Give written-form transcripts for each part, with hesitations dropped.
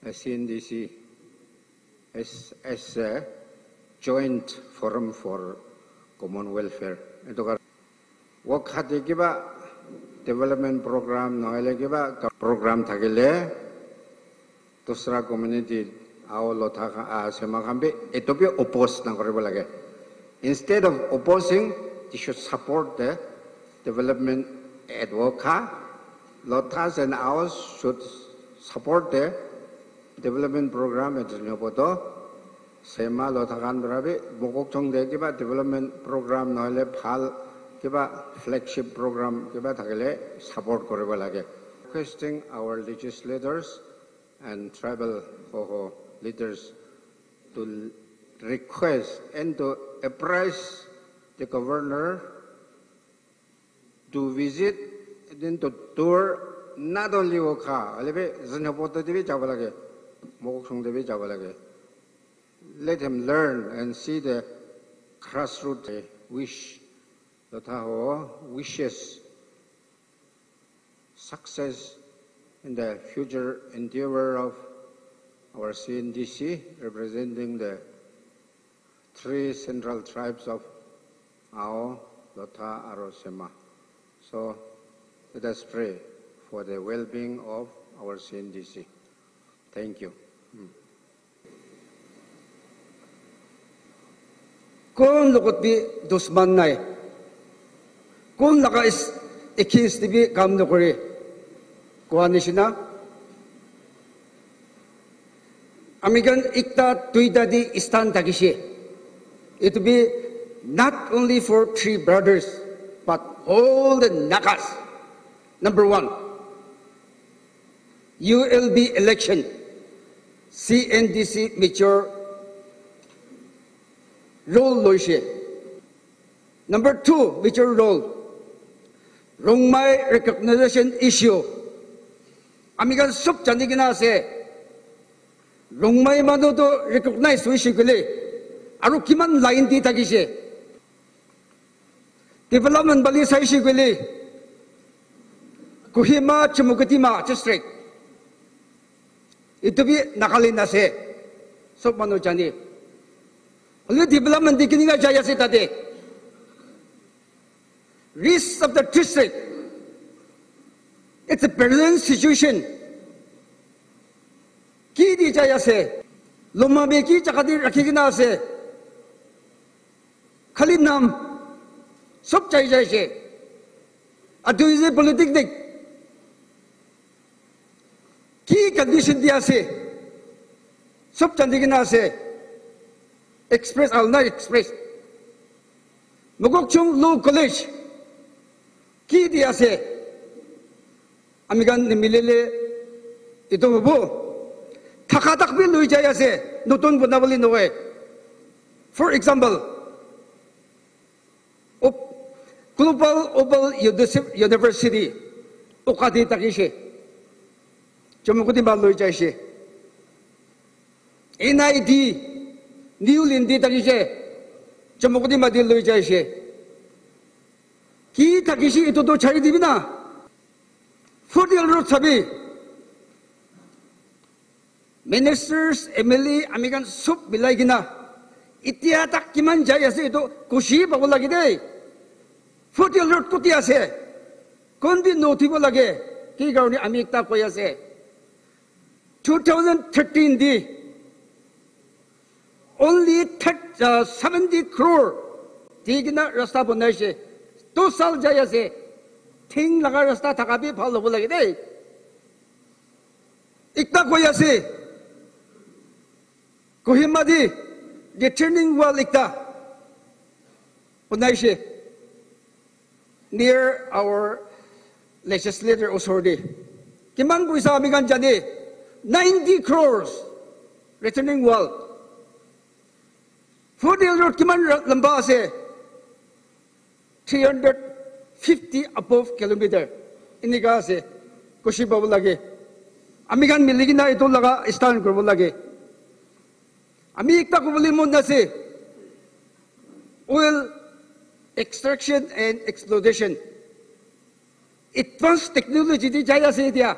CNDC as a joint forum for common welfare. Ito Wokha kiba development program noile kiba program thagile dusra community ao lotha sema kambe ito bi oppose na koribo lage. Instead of opposing, they should support the development at Wokha. Lothas and ours should support the development program at Nyopoto. Sema Lothakan Brabi, Mokok Chong de Kiba development program noile phal Kiba flagship program Kiba Thagale support Koriba Lage. Requesting our legislators and tribal Wokha leaders to request and to apprise the governor to visit and then to tour not only Wokha, let him learn and see the grassroots wish that wishes success in the future endeavor of our CNDC representing the 3 central tribes of Ao, Lotha, Aro, Sema. So let us pray for the well-being of our CNDC. Thank you. Kung lukot bi dusman nai, kung laka is ikis tibi kam nukuri, kuha nisina. Amigan ikta tuida di istan tagishi. It will be not only for 3 brothers, but all the Nagas. Number 1, ULB election, CNDC mature role loishe. Number 2, mature role, Rongmai recognition issue. Amigan sup chandigina se, Rongmai manuto recognize wishiguli. Aru kiman lain di tagise. Development bali sa isiguli. Kuhima Chumukatima district. Ito bi nakalin na se. So mano jani. Only development di kininga jaya se tade. Risk of the district. It's a present situation. Ki di jaya se. Lumabeki chakadi rakigina se. Khalid nam sub chai jai se adu is a politic dik ki condition dia se sub chandigina se express alna express Mugok Chung Law College ki dia se amigan milele ito bo thakatak bi lui jaya se notun bonabali noe. For example, Global Open University, Okadi Takishi, Jamukudi Baloi Jaishi, NID, New Lindi Takishi, Jamukudi Madiloi Jaishi, Ki Takishi ito to Chari Divina, 40 road Sabi, Ministers, MLA, Amigan Sup Bilagina, Itiatak Kiman Jayasi ito, Kushi Bagulagide. 40 road kutia se, kondi notibo lage, ki gauni amikta koya se. 2013 di, only 70 crore, tigina rasta bunai se, 2 saal jaya se, ting laga rasta thakabi phal lobo lage de. Ikta koya se, Kohima di, returning wall ikta, bunai se. Near our legislator authority. Kiman po isa amigan dyan 90 crores returning wall. 40 road kiman lamba se 350 above kilometer. Ini ka se kushi pa lagi. Amigan miligin na ito laga stand ko lagi. Ami ikta ko mo na se oil extraction and exploitation. Advanced technology di jaya se dia.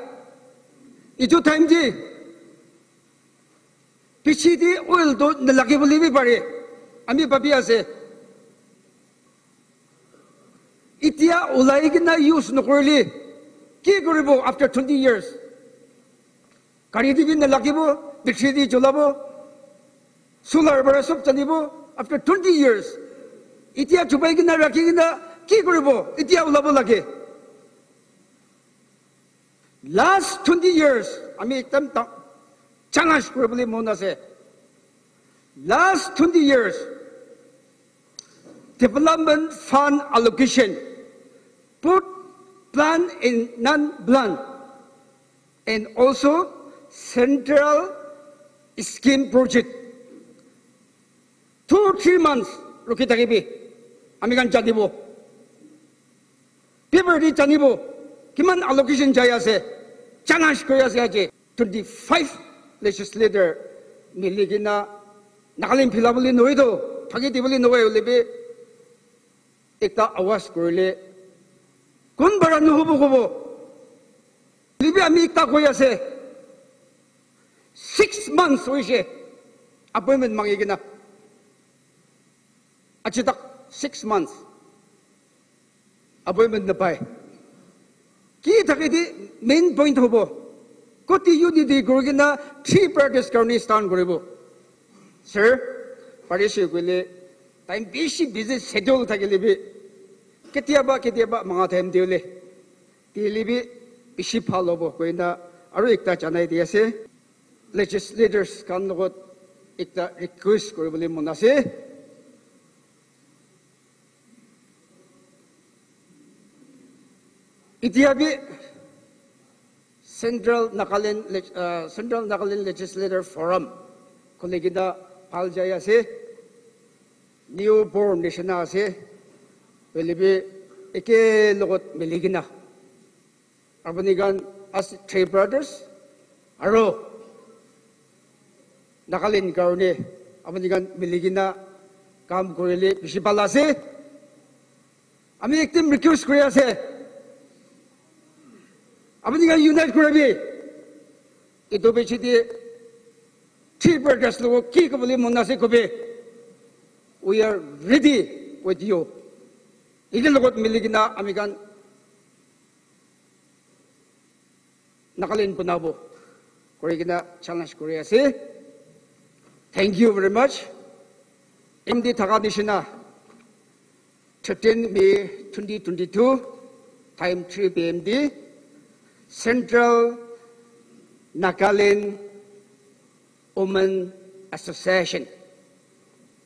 Ito time di PCD oil do nalaki boli bi pare. Ami papi ase. Itia ulai gina use nokorli. Ki koribo after 20 years? Kari di bin nalaki bo, PCD cholabo, solar bara sob chanibo after 20 years. Itia chupai gina rakhi gina ki koribo? Itia ulabo lage. Last 20 years, ami ekdam challenge koribole mon ase. Last 20 years, development fund allocation, put plan in non-plan, and also central scheme project. 2-3 months, ruki takibi, amikan jadibo. People di janibo, kiman allocation jaya se, challenge koya se aje. 25 legislator miligina Nagaland Philaboli noido, Pagitiboli noe libe, ekta awas korle. Kun bara nuhubo kobo. Libe ami ekta koya se. 6 months oishe. Appointment mangigina. Achitak 6 months. Appointment na pai. Ki takidi main point hobo. Koti unity gorgina 3 practice karni stand koribo. Sir, parisi kwile time busy schedule thakilibi. Ketiaba mga time diule. Tilibi bisi phalobo koina aru ekta janai diase. Legislators kan logot ekta request koribole mon ase. Itiabi Central Nagaland Legislator Forum kolegida paljaya se newborn nation se belibe eke logot meligina arbanigan as 3 brothers aro Nagaland garne arbanigan meligina kam korele bisipala se ami ektim request korea se arbanigan unite korebi ito bechiti 3 brothers logo ki kabali monase kobe. We are ready with you. Ige logot miligina amigan Nagaland punabo. Korigina challenge Korea se. Thank you very much. MD Tagadishina 13 May 2022 time 3 PMD Central Nagaland Women Association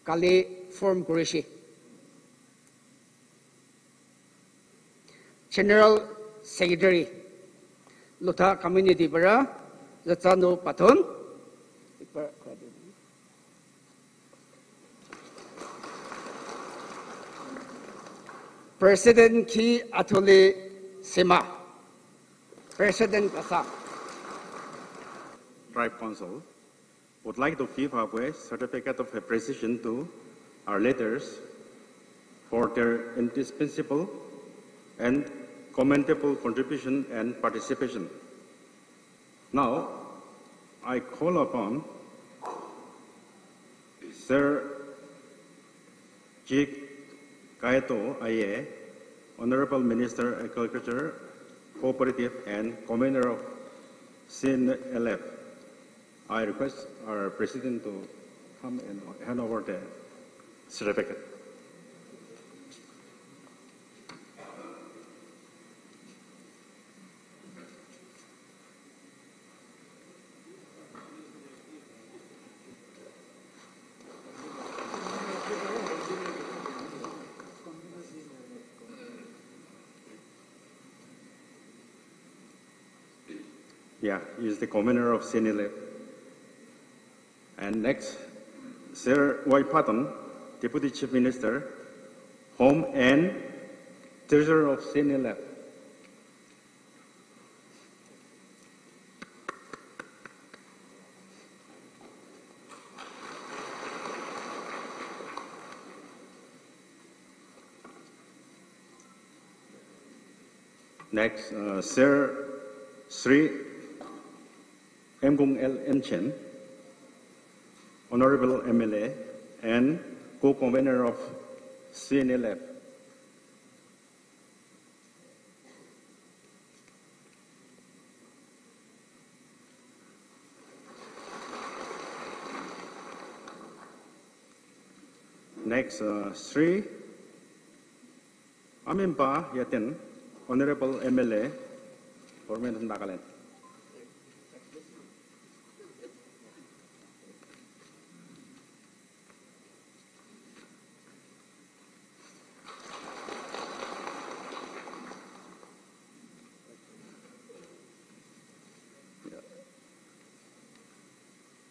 Kali form Kurishi General Secretary Lutha Community Bara Zatano Paton President Ki Atole Sema President Kasa Tribe Council would like to give away certificate of appreciation to our leaders for their indispensable and commendable contribution and participation. Now, I call upon Sir Jik Kaeto Aye, Honorable Minister Agriculture, Cooperative and Commander of CNLF. I request our President to come and hand over the certificate. Yeah, he is the Commander of CNLF. And next, Sir Y. Patton, Deputy Chief Minister, Home and Treasurer of CNLF. Next, Sir Sri Mgung L. Enchen, Honorable MLA and co-convener of CNLF. Next, Sri Amimpa Yatin, Honorable MLA, Government of Nagaland.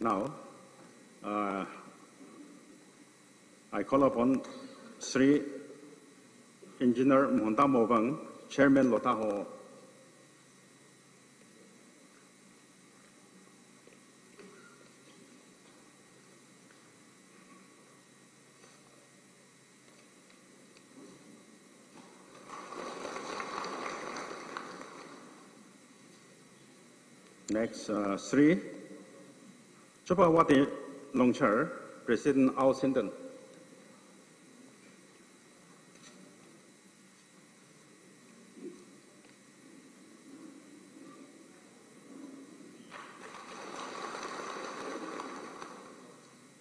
Now, I call upon Sri Engineer Monta Mobang, Chairman Lotaho. Next, Sri Chopawati Longchar, President Ao Sinton.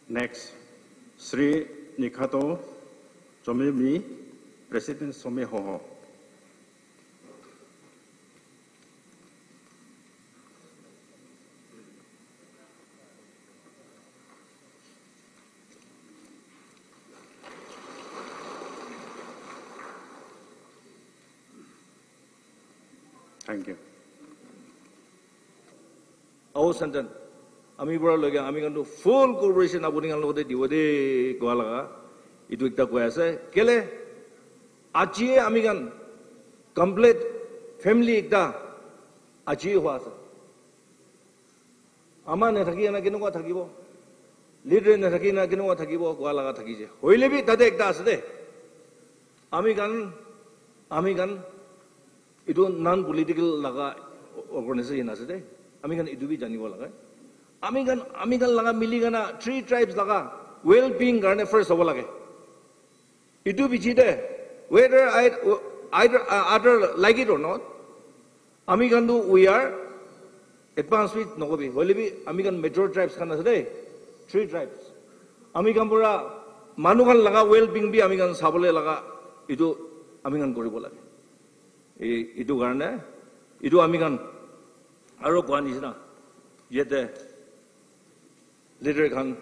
Next, Sri Nikato Jomimi, President Somehoho. Thank you. Ao Sinton. Ami bora loge ami kan full cooperation abuni kan loge diwode goalaga itu ekta koi ase kele aji ami kan complete family ekta aji hoa ase ama ne thaki na kinu ko thakibo leader ne thaki na kinu ko thakibo goalaga thaki je hoile bi tade ekta ase de ami kan itu non political laga organization ase de ami kan itu bi janibo laga Amikan laga miligana 3 tribes laga well-being garne first of all lage. Itu bichide whether either like it or not. Amikan do we are advanced with nogobi. Holibi amikan metro tribes kana today 3 tribes. Amikan pura manukan laga well-being bi amikan sabole laga itu amikan koribo lage. Itu garne itu amikan aro kwani sina yete leader kan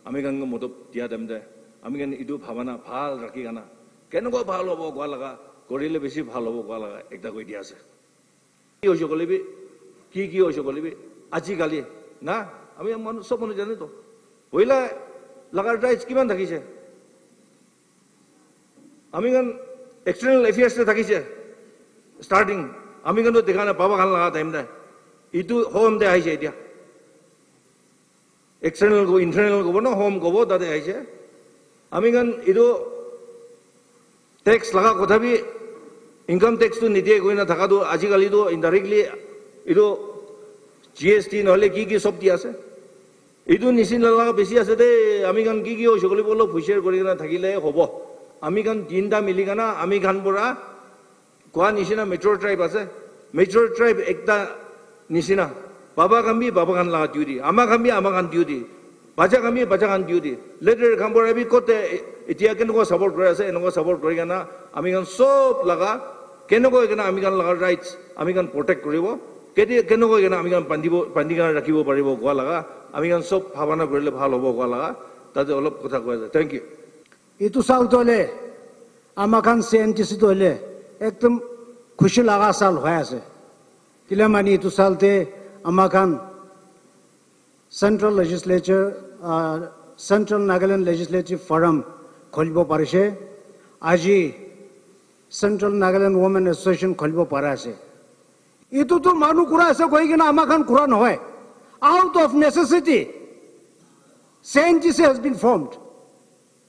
amikan moto dia demde amikan idu bhavana bhal rakhi kana kenko bhal hobo goalaga korile beshi bhal hobo goalaga ekta koi dia ase ki hoise kolibi ki hoise kolibi aji gali na ami manu sob manu jane to hoila lagar rights kiman thakise amikan external affairs te thakise starting amikan to dekhana baba kan laga time de itu home de aise dia external go internal go no home go da de aise amikan ido tax laga kotha bi income tax to nidie goina thaka do ajigali do indirectly ido GST nole ki sob dia ase ido nisin laga beshi ase de amikan ki o sogoli bolo fushare kori na thakile hobo amikan tinta miligana amikan pura kwa nisina metro tribe ase metro tribe ekta nisina Baba kami baba kan laga duty, ama kami ama kan duty, baca kami baca kan duty. Later kampor abi kote itia keno ko support kora ase, eno ko support kori kana, ami kan sob laga, keno ko kana ami kan laga rights, ami kan protect koribo, keno ko kana ami kan pandingan rakibo paribo koa laga, ami kan sob bhavana korile bhal hobo koa laga, tade olop kotha koa. Thank you. Itu sal tole, ama kan scientist tole, ekdom khushi laga sal hoya ase. Kila mani itu sal te Amakan Central Legislature, Central Nagaland Legislative Forum, Kholbo Parishe, Aji Central Nagaland Women Association Kholbo Parase. Itu tu manu kura ase koi kena Amakan kura noy. Out of necessity, CNGC has been formed,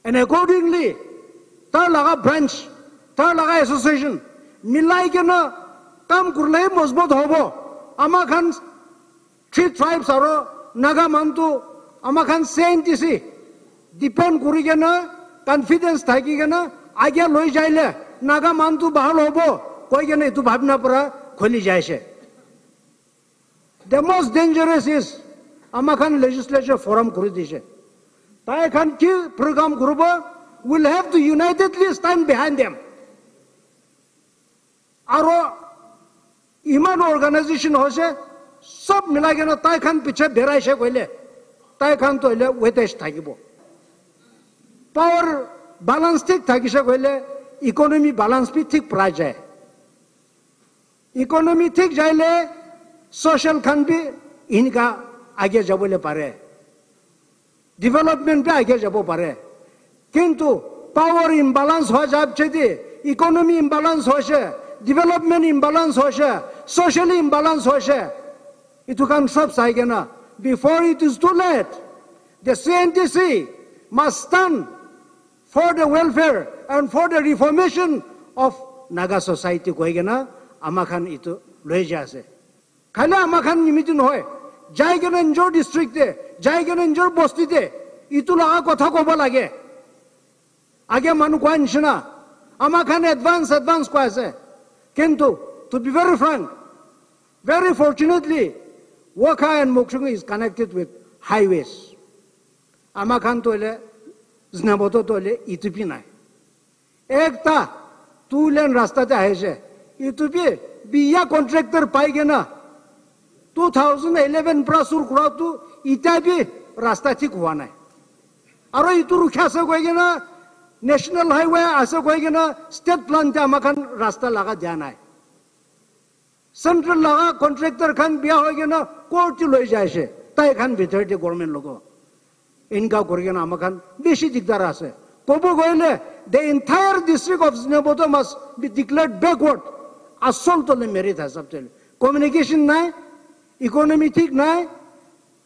and accordingly, tar laga branch, tar laga association, milai kena kam kurle mosbot hobo. Amakan 3 tribes are Naga Mantu, Amakan scientist depend kurigena confidence thakigena agya loi jaile naga mantu bahal hobo koigena itu bhabna pura kholi jaise. The most dangerous is amakan legislature forum kuri dise. Tai khan ki program kurubo will have to unitedly stand behind them. Aro iman organization hose sab milagena tai khan piche beraise koile tai khan to ile wetesh thakibo. Power balance thik thakise koile economy balance pi thik pra jaye. Economy thik jaile social khan bhi inka आगे जाबोले पारे development पे आगे जाबो पारे किंतु power imbalance हो जाब Chhedi economy imbalance होशे development imbalance होशे socially imbalance होशे इतु कान सब साइगे ना before it is too late the CNTC must stand for the welfare and for the reformation of Naga society koige na amakhan itu loi jase khala amakhan nimitin hoy जायगेन इंजोर district दे जायगेन इंजोर बस्ती दे इतुला कथा कोबा लागे आगे मानु कोन छना आमाखान एडवांस को आसे किंतु to be very frank very fortunately Wokha and Mokshung is connected with highways आमाखान तो ले जनाबतो तो ले इतुपी ना एकता 2 लेन रास्ता ते आहे छे इतुपी बिया कॉन्ट्रैक्टर पाइगे ना 2011 prasur kuratu itabi rasta thik hua nai aro itu rukha se koige na national highway ase koige na state plan ta makan rasta laga janai central laga contractor khan bia hoige na court loi jaise tai khan bithar de government logo inka korige na makan beshi digdar ase kobo goile the entire district of Zneboto must be declared backward asol to le merit has up communication nai economy thik nai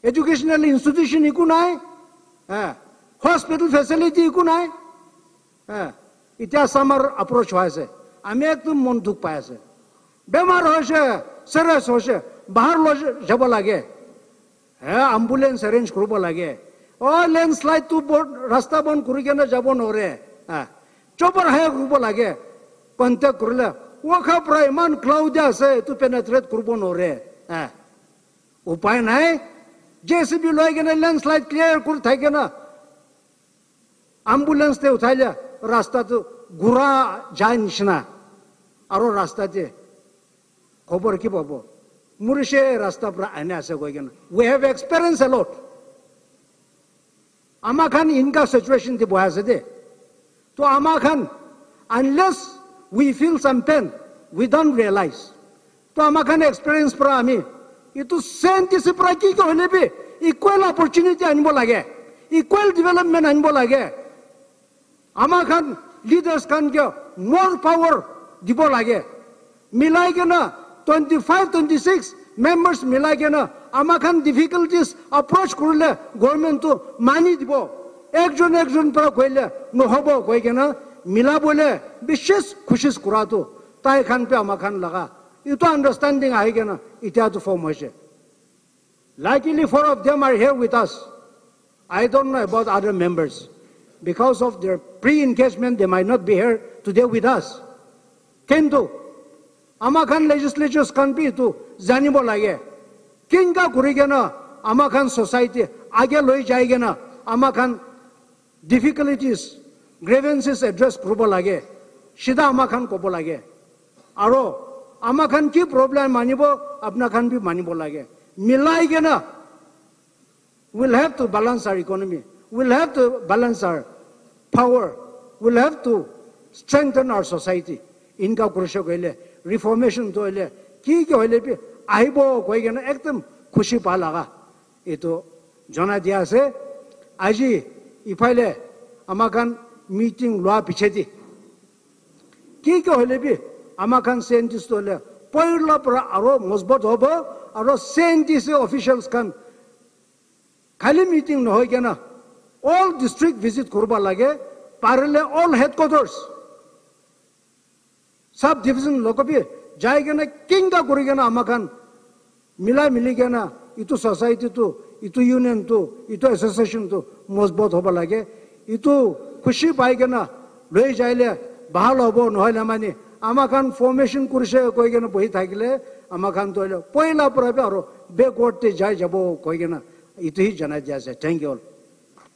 educational institution iku nai hospital facility iku nai ita samar approach hoise ami ekdom mon duk paise bemar hoise serious hoise bahar lo jabo lage ambulance arrange korbo lage o landslide tu rasta bon kurigena jabo nore chopar hai korbo lage contact korle Wokha praiman cloud ase tu penetrate korbo nore उपाय नाही JCB लोगे ना landslide clear कर थाके ना ambulance ते उठाइले रास्ता तो गुरा जानिसना आरो रास्ता ते खबर की बाबो मुरशे रास्ता पर आने आसे कोगे ना we have experience a lot आमाखान इनका सिचुएशन ते बोयासे दे तो आमाखान unless we feel some pain we don't realize तो आमाखान एक्सपीरियंस पर आमी itu scientist praki ko hole be equal opportunity anbo lage equal development anbo lage amakhan leaders kan ke more power dibo lage milai ke na 25-26 members milai ke na amakhan difficulties approach korle government to mani dibo ekjon par koile no hobo koi ke na mila bole bishes khushis kurato tai khan pe amakhan laga itu understanding aige na ita to form hoise luckily 4 of them are here with us I don't know about other members because of their pre-engagement they might not be here today with us kintu amakhan legislatures can be to janibo lage kinga kurige na amakhan society age loi jaige na amakhan difficulties grievances address korbo lage sida amakhan kobo lage aro आमाखान की problem मानिबो अपना खान भी मानिबो लागे मिलाइगे ना we'll have to balance our economy we'll have to balance our power we'll have to strengthen our society इनका कुछ कोइले reformation तो ले की होले भी आइबो कोइगे ना एकदम खुशी पा लगा ये तो जना दिया से आजी इफाइले आमाखान मीटिंग लवा पीछे थी की होले भी आमाखान scientist to le poirla pra aro mozbot hobo aro scientist officials kan khali meeting no hoige na all district visit korba lage parle all headquarters sub division lokobi jaige na kinga korige na amakhan mila milige na itu society to itu union tu, itu association tu mozbot hoba lage, itu khushi pai kena loi jaile bahal hobo nohile mani amakan formation kurise koi kena bohi thakile amakan toile poila prabe aro backward te jai jabo koi kena itu hi jana jase. Thank you all.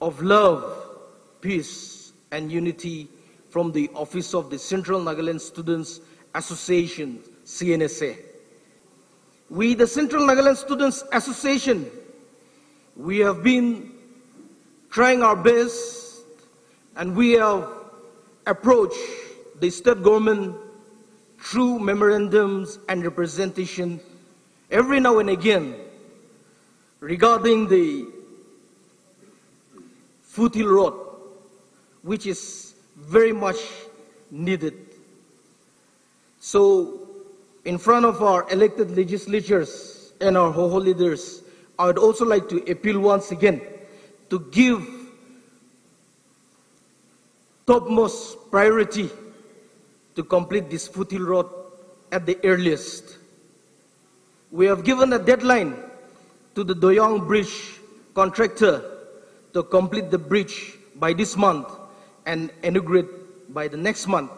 Of love, peace, and unity from the Office of the Central Nagaland Students Association, CNSA. We, the Central Nagaland Students Association, we have been trying our best, and we have approached the state government through memorandums and representation every now and again regarding the foothill road, which is very much needed. So, in front of our elected legislatures and our Wokha leaders, I would also like to appeal once again to give topmost priority to complete this foothill road at the earliest. We have given a deadline to the Doyong Bridge contractor to complete the bridge by this month and inaugurate by the next month.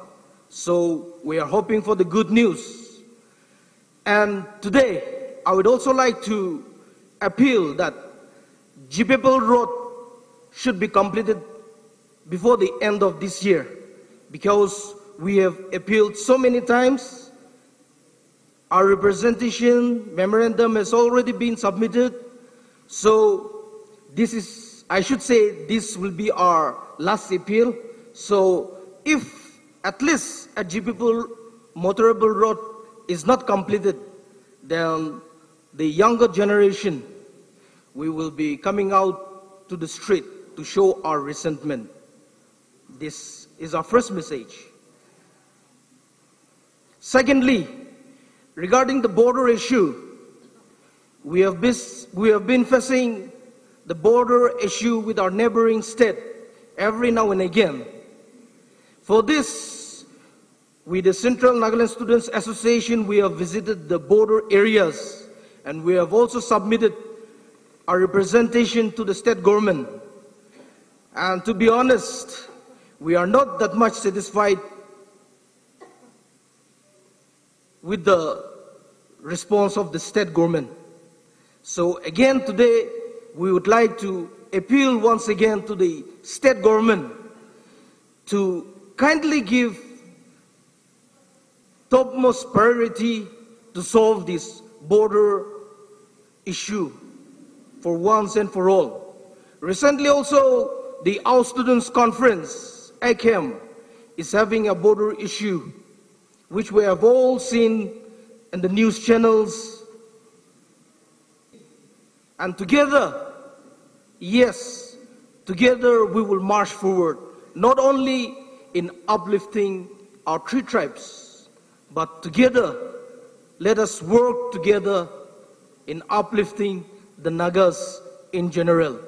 So we are hoping for the good news. And today, I would also like to appeal that Jipepal Road should be completed before the end of this year, because we have appealed so many times. Our representation memorandum has already been submitted. So this is, I should say, this will be our last appeal. So if at least a Jipepal motorable road is not completed, then the younger generation, we will be coming out to the street to show our resentment. This is our first message. Secondly, regarding the border issue, we have been facing the border issue with our neighboring state every now and again. For this, with the Central Nagaland Students Association, we have visited the border areas, and we have also submitted our representation to the state government. And to be honest, we are not that much satisfied with the response of the state government. So again today, we would like to appeal once again to the state government to kindly give topmost priority to solve this border issue for once and for all. Recently also, the Our Students Conference, ACAM, is having a border issue, which we have all seen in the news channels. And together, yes, together we will march forward, not only in uplifting our three tribes, but together, let us work together in uplifting the Nagas in general.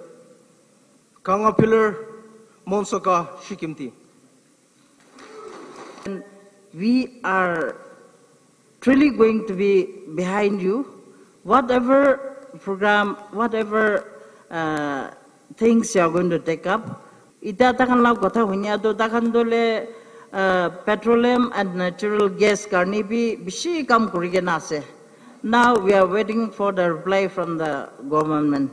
Kanga Pillar, Monsoka Shikimti. We are truly going to be behind you. Whatever program, whatever things you are going to take up, ita takan lau kotha hunya do takan dole petroleum and natural gas karni bi bishi kam kurige na ase. Now we are waiting for the reply from the government.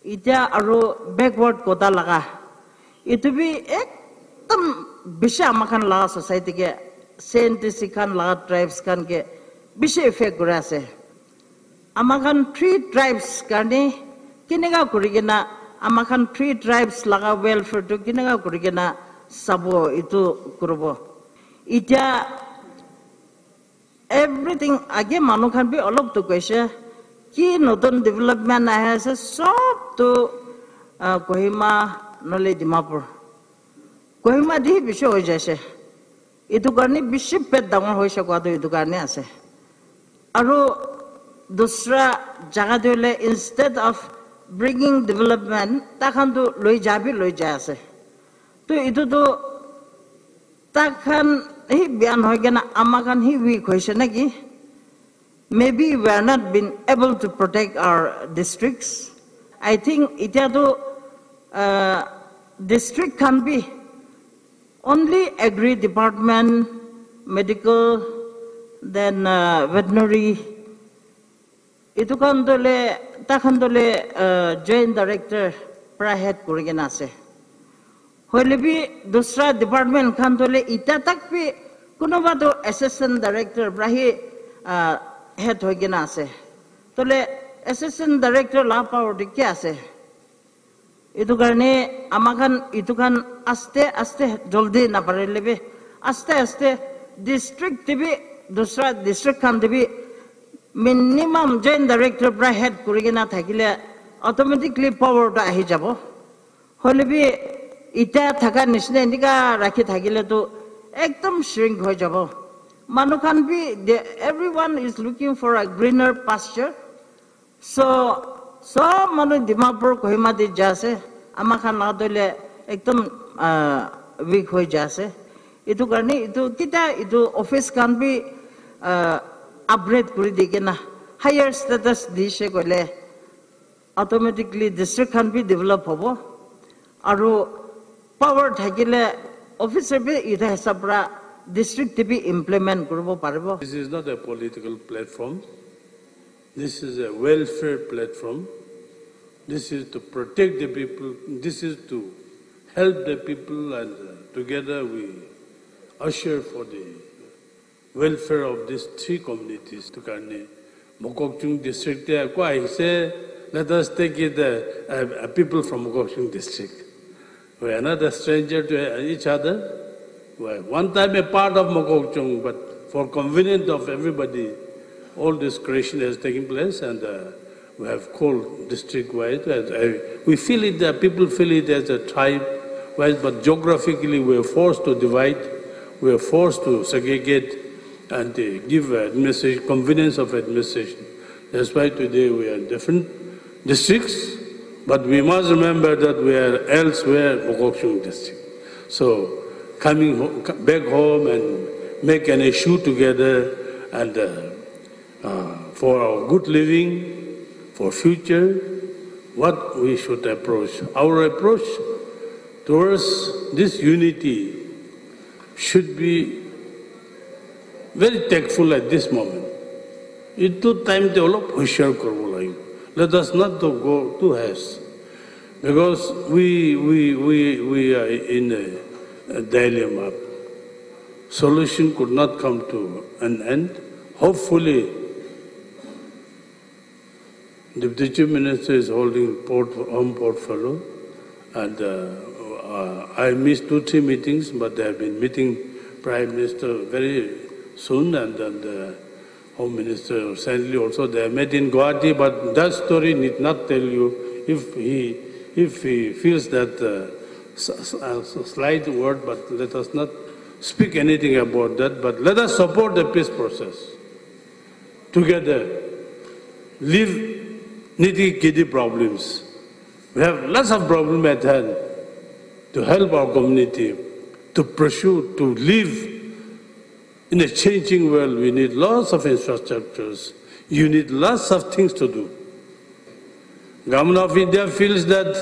Ita aro backward kota laga. Itu bi ekdam bishi amakan laga society ke scientists kan laga tribes kan ke bishi effect kura ase. Amakan 3 tribes karni kinega kurigena amakan 3 tribes laga welfare to kinega kurigena sabo itu kurbo. Ita everything age manu khan bi olop to kaise ki notun development ahe ase sob to Kohima nole Dimapur. Kohima di bishi hoi jaise. Itu karni bishi pet dangor hoi sakwa to itu karni ase. Aro dusra jaga dole instead of bringing development takhan to loi jai ase. To itu to takhan hi bian hoy gena amakan hi weak hoise naki. Maybe we are not been able to protect our districts. I think itiado district can be only agri department, medical, then veterinary. Itu kan dole takhan dole joint director prahet kurigin ase. Hoile bi dusra department kan dole ita tak bi kuno ba to assistant director prahi head hoigin ase. Tole assistant director la power dikya ase. Itu karne amakan itu kan aste joldi na parele be aste district tibi dusra district kan tibi minimum joint director pra head kurigena thakile automatically power ta ahi jabo hole bi ita thaka nisne indika rakhi thakile to ekdom shrink hoi jabo manu kan bi everyone is looking for a greener pasture so manu dimapur kohima di jase amakan na dole ekdom weak hoi jase itu karne itu kita itu office kan bi upgrade kuri digena higher status dishe gole automatically district can be develop hobo aru power thakile officer be ida hesabra district to be implement kurbo parbo. This is not a political platform. This is a welfare platform. This is to protect the people. This is to help the people, and together we usher for the welfare of these three communities. To Karne, Mokokchung district, I say, let us take it people from Mokokchung district. We are not a stranger to each other. We are one time a part of Mokokchung, but for convenience of everybody, all this creation has taken place, and we have called district-wide. We feel it, people feel it as a tribe-wide, but geographically we are forced to divide, we are forced to segregate, and give administration, convenience of administration. That's why today we are in different districts, but we must remember that we are elsewhere, Mokokchung district. So coming back home and make an issue together, and for our good living, for future, what we should approach. Our approach towards this unity should be very tactful at this moment. It took time to develop hushar korbo lagi. Let us not go too fast, because we are in a dilemma. Solution could not come to an end. Hopefully, the Deputy Chief Minister is holding home portfolio, and I missed 2-3 meetings, but they have been meeting Prime Minister very soon, and the Home Minister recently also. They met in Guwahati, but that story need not tell you. If he feels that slight word, but let us not speak anything about that. But let us support the peace process together. Leave nitty-gritty problems. We have lots of problems at hand to help our community to pursue, to live in a changing world. We need lots of infrastructures. You need lots of things to do. Government of India feels that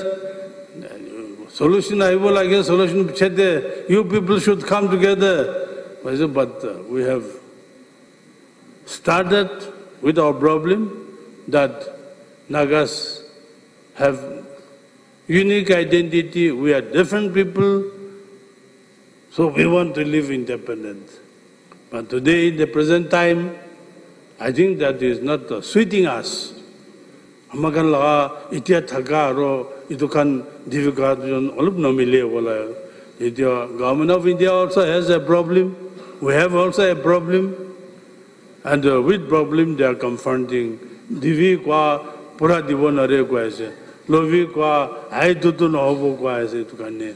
solution, I will again solution, you people should come together. But we have started with our problem that Nagas have unique identity. We are different people, so we want to live independent. But today, in the present time, I think that is not suiting us. Amakan laga itia thaga ro itukan division olub no mile bola. The government of India also has a problem. We have also a problem, and with problem they are confronting. Divi kwa pura divo nare kwa aise, lovi kwa hai tutu no hobo kwa aise tukane.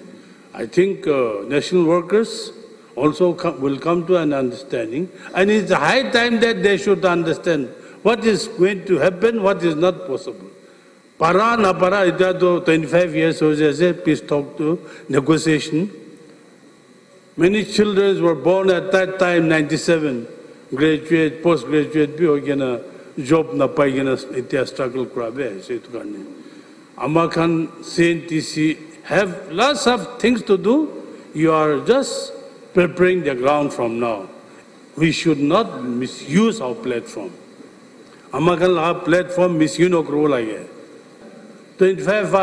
I think national workers also will come to an understanding, and it's high time that they should understand what is going to happen, what is not possible. Para na para, it was 25 years old as a peace talk to negotiation. Many children were born at that time, 97, graduate, postgraduate, job na paigana, it struggle krabe, Amakan, CNTC have lots of things to do. You are just preparing the ground from now. We should not misuse our platform. Amakan our platform misuse no grow like 25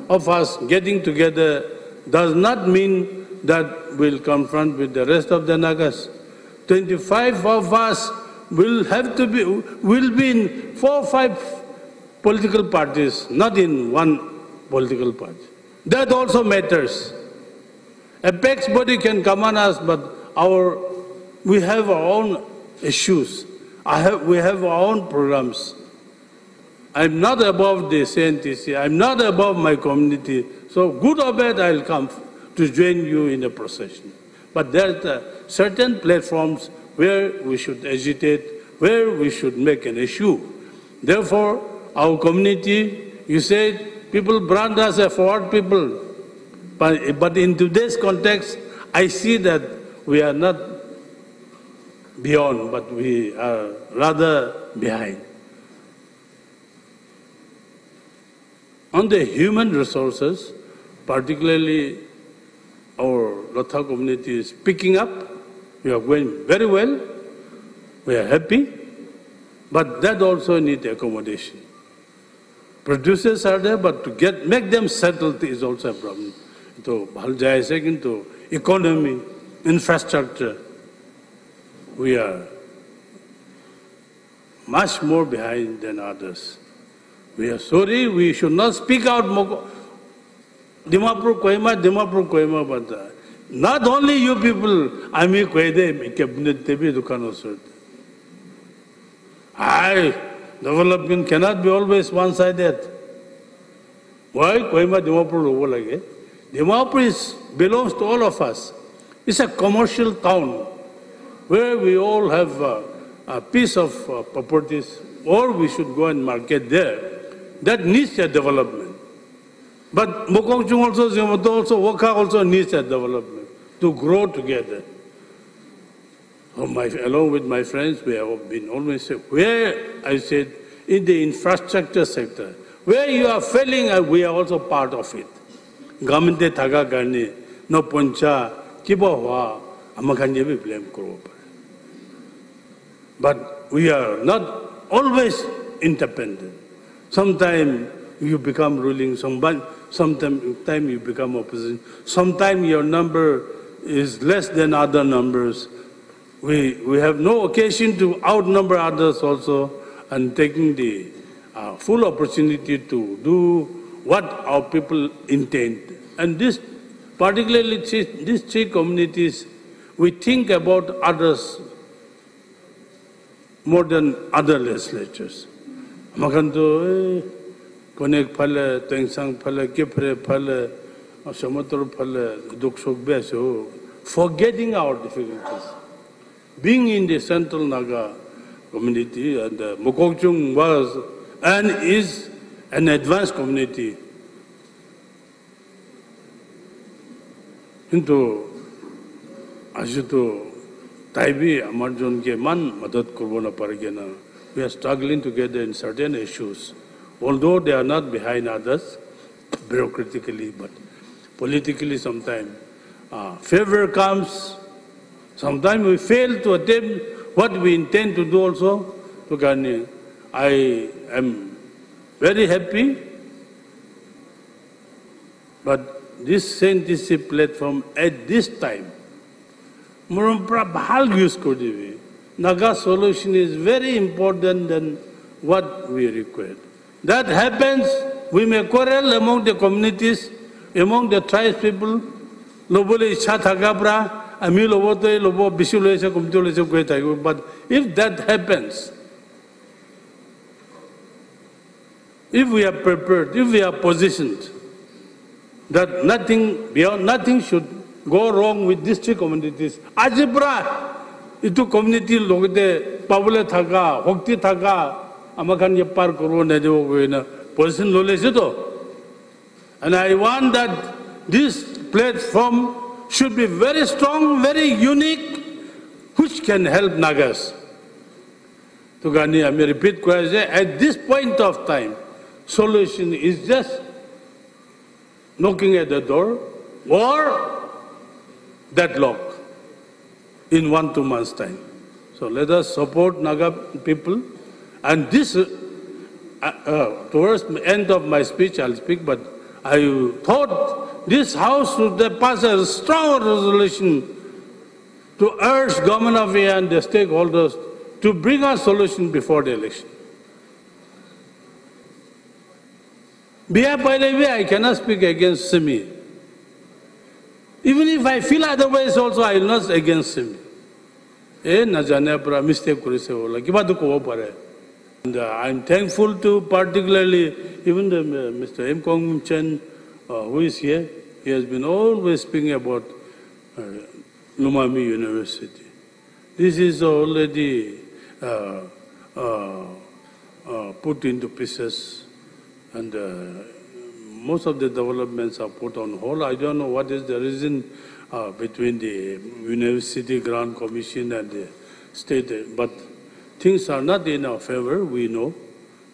of us getting together does not mean that we'll confront with the rest of the Nagas. 25 of us will be in 4 or 5 political parties, not in one political party. That also matters. Apex body can come on us, but we have our own issues. We have our own programs. I'm not above the CNTC. I'm not above my community. So good or bad, I'll come to join you in a procession. But there are certain platforms where we should agitate, where we should make an issue. Therefore, our community, you said, people brand us as forward people. But in today's context, I see that we are not beyond, but we are rather behind. On the human resources, particularly our Lotha community is picking up. We are going very well. We are happy. But that also needs accommodation. Producers are there, but to make them settled is also a problem. So, into economy, infrastructure, we are much more behind than others. We are sorry, we should not speak out Dimapur Kohima, but not only you people, I mean, cabinet tebi dukan osur. Development cannot be always one-sided. Why Kohima Dimapur logo lage? Dimapur belongs to all of us. It's a commercial town where we all have a piece of properties, or we should go and market there. That needs a development. But Mokokchung also, Zimato also, Wokha also needs a development to grow together. Along with my friends, we have been always saying, where I said, in the infrastructure sector, where you are failing, we are also part of it. Government thaga karne, no poncha, kiba hua, amakanye bhi blame karo. But we are not always independent. Sometimes you become ruling, sometimes you become opposition. Sometimes your number is less than other numbers. We have no occasion to outnumber others also, and taking the full opportunity to do what our people intend. And this, particularly these 3 communities, we think about others more than other legislatures. Makanto, Konek Pala, Tengsang Pala, Kipre Pala, Shamotor Pala, Duksok Beso, forgetting our difficulties. Being in the Central Naga community, and Mokokchung was and is an advanced community. Into Ashuto Tiyi, Amarjon ke man madat kurbona pargena. We are struggling together in certain issues, although they are not behind others, bureaucratically, but politically sometimes. Favor comes, sometimes we fail to attempt what we intend to do also. I am very happy, but this CNTC platform at this time, Murumpra bahal use kodivi. Naga solution is very important than what we require. That happens, we may quarrel among the communities, among the tribes people. Lobole icha thagabra, ami lobote lobo bisulese kumtulese kwe. But if that happens, if we are prepared, if we are positioned, that nothing should go wrong with these 3 communities. Ajibra. Itu community logde pabule thaga, hokti thaga, amakan ye par koro na jo na position lole se to. And I want that this platform should be very strong, very unique, which can help Nagas. To Gani, I may repeat, at this point of time, solution is just knocking at the door or deadlock in 1-2 months' time. So let us support Naga people. And this, towards the end of my speech, I'll speak, but I thought this House should pass a strong resolution to urge government of India and the stakeholders to bring a solution before the election. I cannot speak against Simi. Even if I feel otherwise also, I will not against Simi. Mistake. And I'm thankful to particularly even Mr. M. Kong Chen, who is here. He has been always speaking about Lumami University. This is already put into pieces, and most of the developments are put on hold. I don't know what is the reason between the University Grant Commission and the state, but things are not in our favor, we know.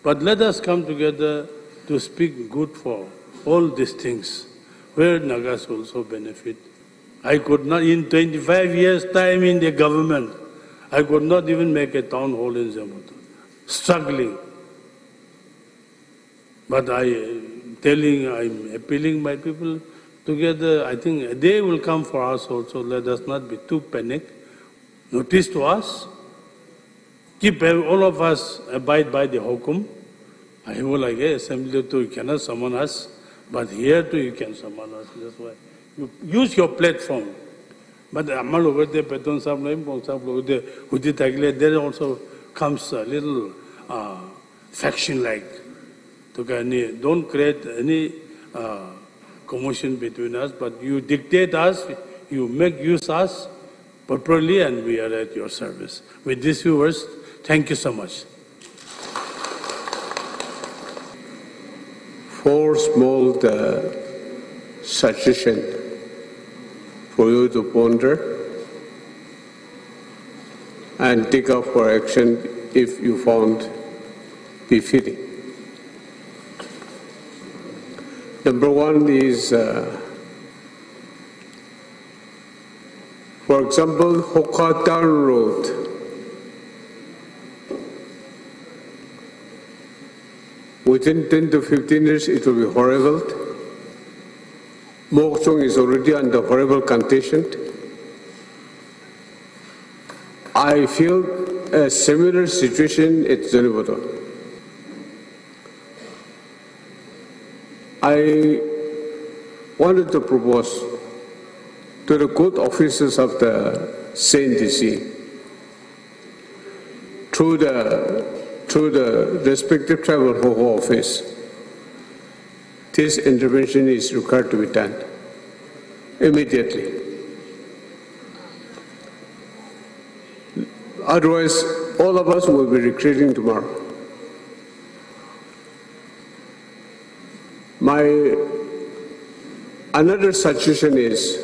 But let us come together to speak good for all these things, where Nagas also benefit. I could not, in 25 years' time in the government, I could not even make a town hall in Zamota. Struggling. But I'm appealing my people together. I think they will come for us also. Let us not be too panicked. Notice to us. Keep all of us abide by the hukum. I will like assembly too, you cannot summon us, but here too you can summon us. That's why you use your platform. But Amal over there, Peton there also comes a little faction-like. Don't create any commotion between us, but you dictate us, you make use us properly, and we are at your service. With these few words, thank you so much. 4 small suggestions for you to ponder and take up for action if you found befitting. Number 1 is, for example, Wokha Town Road. Within 10 to 15 years, it will be horrible. Mokchong is already under horrible condition. I feel a similar situation at Zoniboto. I wanted to propose to the good officers of the CNTC through the respective tribal Wokha office, this intervention is required to be done immediately. Otherwise, all of us will be recruiting tomorrow. Another suggestion is,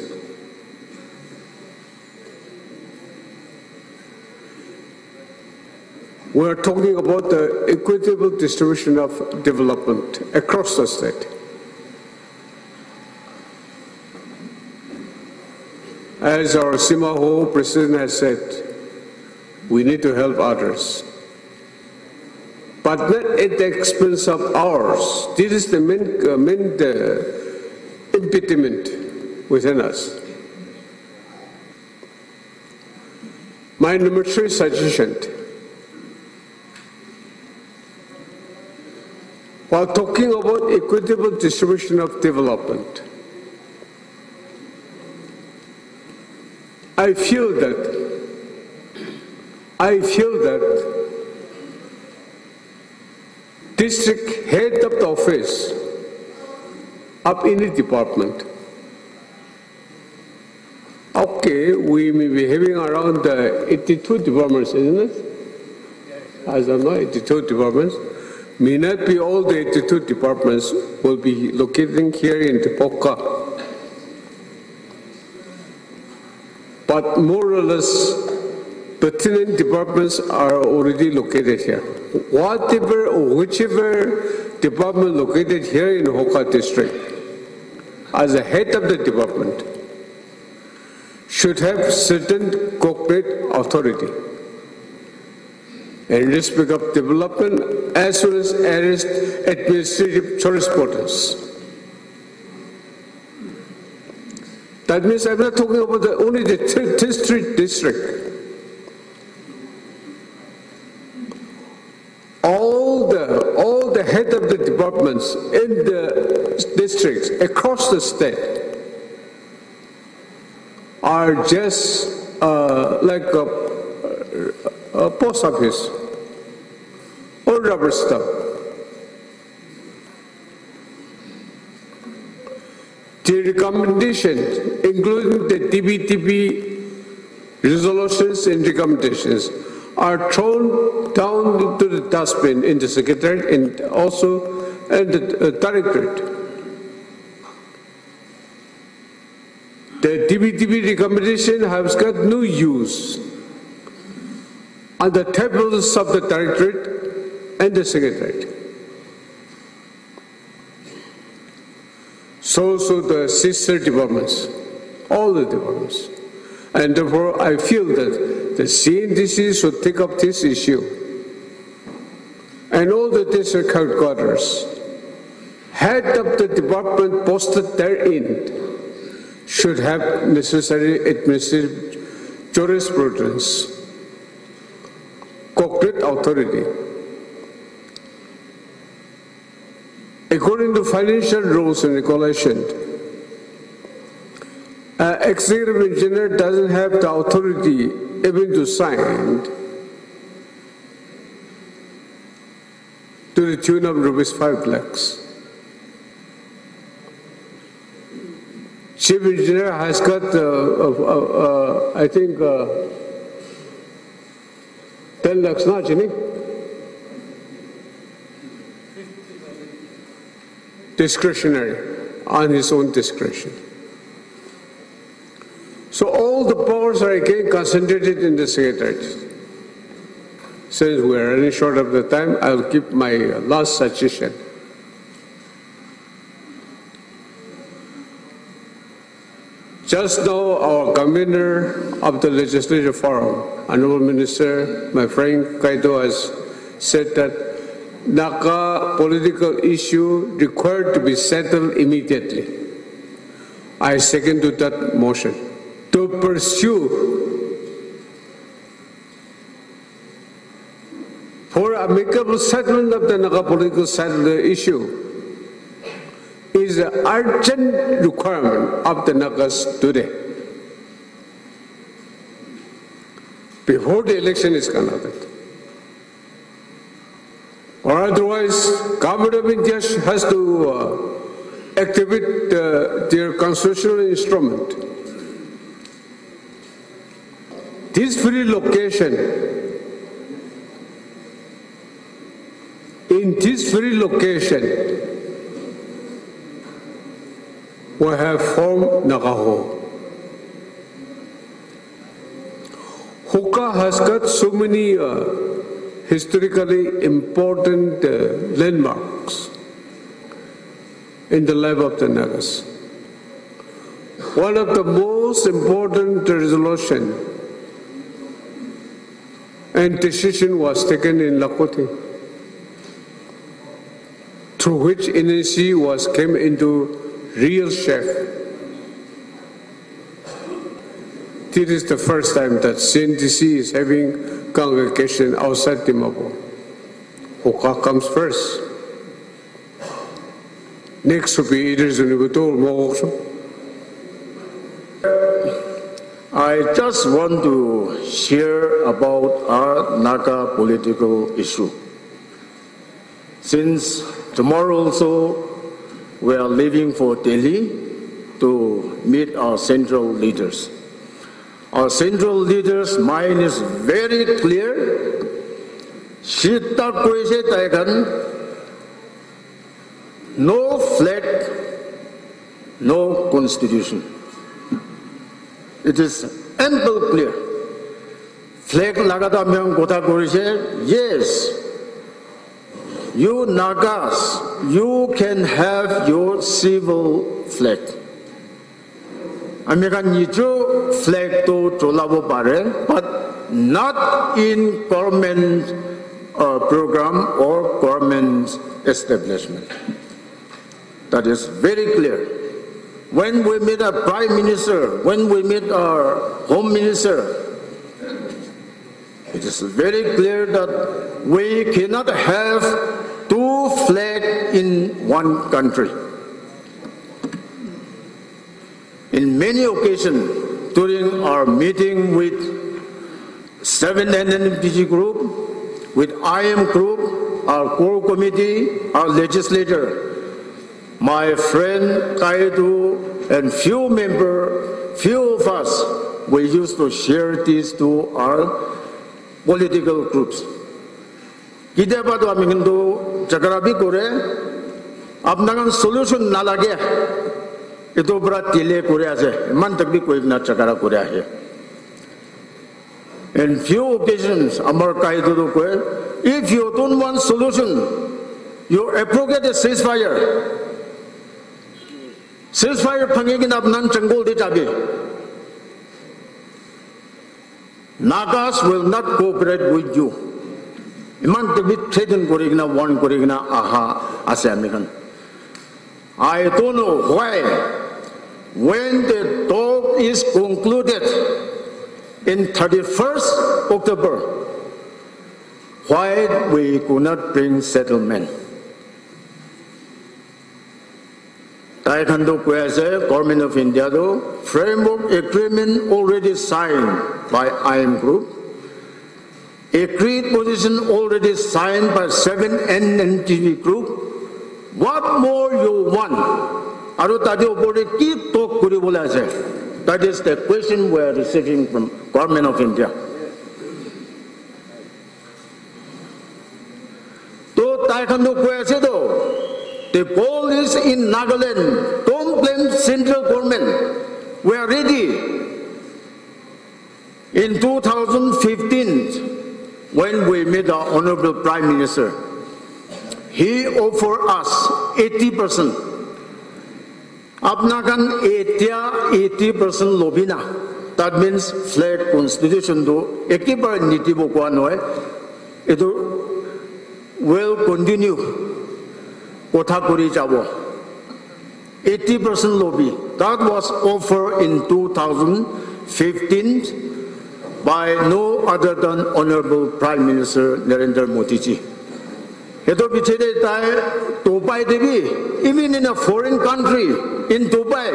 we are talking about the equitable distribution of development across the state. As our Simaho president has said, we need to help others, but not at the expense of ours. This is the main impediment within us. My number 3 suggestion: while talking about equitable distribution of development, I feel that district head of the office of any department, okay, we may be having around 82 departments, isn't it? I don't know, 82 departments. May not be all the 82 departments will be located here in the Wokha. But more or less, pertinent departments are already located here. Whatever or whichever department located here in Wokha district, as the head of the department, should have certain corporate authority in respect of development as well as arrest administrative jurisprudence. That means I'm not talking about only the district. All the head of the departments in the districts across the state are just like a post office or rubber stamp. The recommendations, including the TBTP resolutions and recommendations, are thrown down into the dustbin in the Secretariat and also in the Directorate. The TBTP recommendation has got no use on the tables of the Directorate and the Secretariat. So the sister departments, all the departments. And therefore, I feel that the CNDC should take up this issue. And all the district headquarters, head of the department posted therein, should have necessary administrative jurisprudence, corporate authority. According to financial rules and regulations, executive engineer doesn't have the authority even to sign to the tune of ₹5 lakhs. Chief engineer has got, I think, 10 lakhs now, Jenny? Discretionary, on his own discretion. So all the powers are again concentrated in the Secretariat. Since we are running short of the time, I'll keep my last suggestion. Just now, our convener of the Legislative Forum, Honorable Minister, my friend Kaito, has said that Naga political issue required to be settled immediately. I second to that motion. To pursue for amicable settlement of the Naga political issue is an urgent requirement of the Nagas today, before the election is conducted. Or otherwise, Government of India has to activate their constitutional instrument. This very location, in this very location, we have formed Nagaho. Wokha has got so many historically important landmarks in the life of the Nagas. One of the most important resolution and decision was taken in Lakoti, through which NAC came into real shape. This is the first time that CNDC is having congregation outside Dimapur. Wokha comes first. Next will be Idris Unibuto Mogokso. I just want to share about our Naga political issue. Since tomorrow also we are leaving for Delhi to meet our central leaders. Our central leader's mind is very clear. Shita Koise Taigan, no flag, no constitution. It is ample clear. Flag lagada myang kotha korise, yes. you Nagas, you can have your civil flag. American Nijo flag to Cholabo Pare, but not in government program or government establishment. That is very clear. When we meet a prime minister, when we meet our home minister, it is very clear that we cannot have two flags in one country. In many occasions, during our meeting with 7 NNPG group, with IM group, our core committee, our legislator, my friend Kaidu and few of us, we used to share this to our political groups. Kita pa to amin kendo jagarabi kore, apnagan solution na lage, ito berat tile kore aje, man takbi koi na jagara kore aje. In few occasions, Amar Kaidu to kore, if you don't want solution, you abrogate a ceasefire. Ceasefire pangigin apnan changgol di tabi. Nagas will not cooperate with you. Iman to be threatened korigna, one korigna, aha, asamikan. I don't know why, when the talk is concluded in 31st October, why we could not bring settlement. Taekwondo Kwese, Government of India, though, framework agreement already signed by IM Group, agreed position already signed by 7 NNTV Group. What more you want? That is the question we are receiving from Government of India. To Taekwondo Kwese, though, the ball is in Nagaland. Don't blame central government. We are ready. In 2015, when we met our Honorable Prime Minister, he offered us 80%. Apnakan 80% lobina. That means flat constitution do. Ekibar nitibo kwa noe. It will continue. 80% lobby. That was offered in 2015 by no other than Honorable Prime Minister Narendra Modi ji. Even in a foreign country, in Dubai,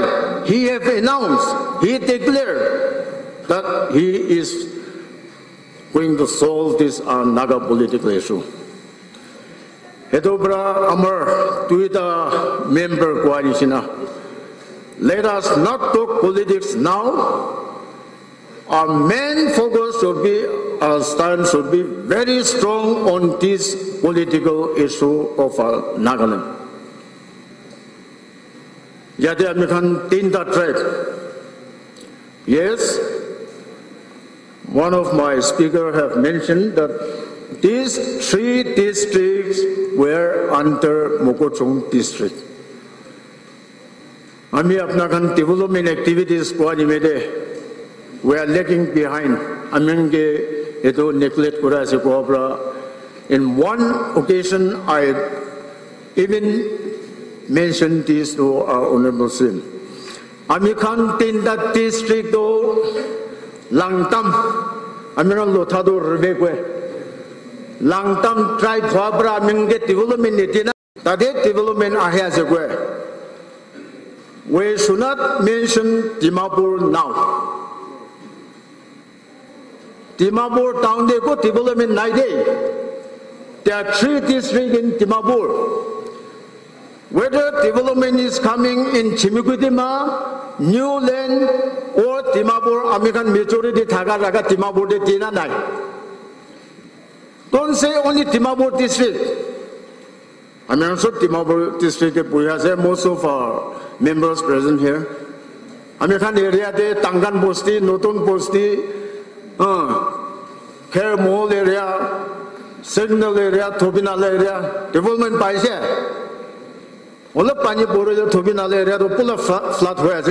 he have announced, he declared that he is going to solve this Naga political issue. Hedobra Amar Twitter member coalition. Let us not talk politics now. Our main focus should be, our stand should be very strong on this political issue of Nagaland. Yadi Amikan Tinda tribe. Yes, one of my speakers have mentioned that these 3 districts were under Mokochung district. Ami apnakan development activities ko animede, we are lagging behind. Aminge eto neglect kura se ko. In one occasion, I even mentioned this to our Honorable Sim. Amikan Tinda district do Langtam, Amiran Lotado Rebekwe. Langtam tribe Fabra Minge development nitina, that development ahas agwe. We should not mention Dimapur now. Dimapur town they go development naide. There are 3 districts in Dimapur. Whether development is coming in Chimikutima, New Land, or Dimapur, American majority Tagaraga Dimapur de Tina Nai. Don't say only Dimapur district. I mean also Dimapur district, we have most of our members present here. American area de Tangan Posti, Notun Posti, Care Mall area, signal area, Tobinal area, development by here. All the Pani Borojo, Tobinal area, to pull a flat where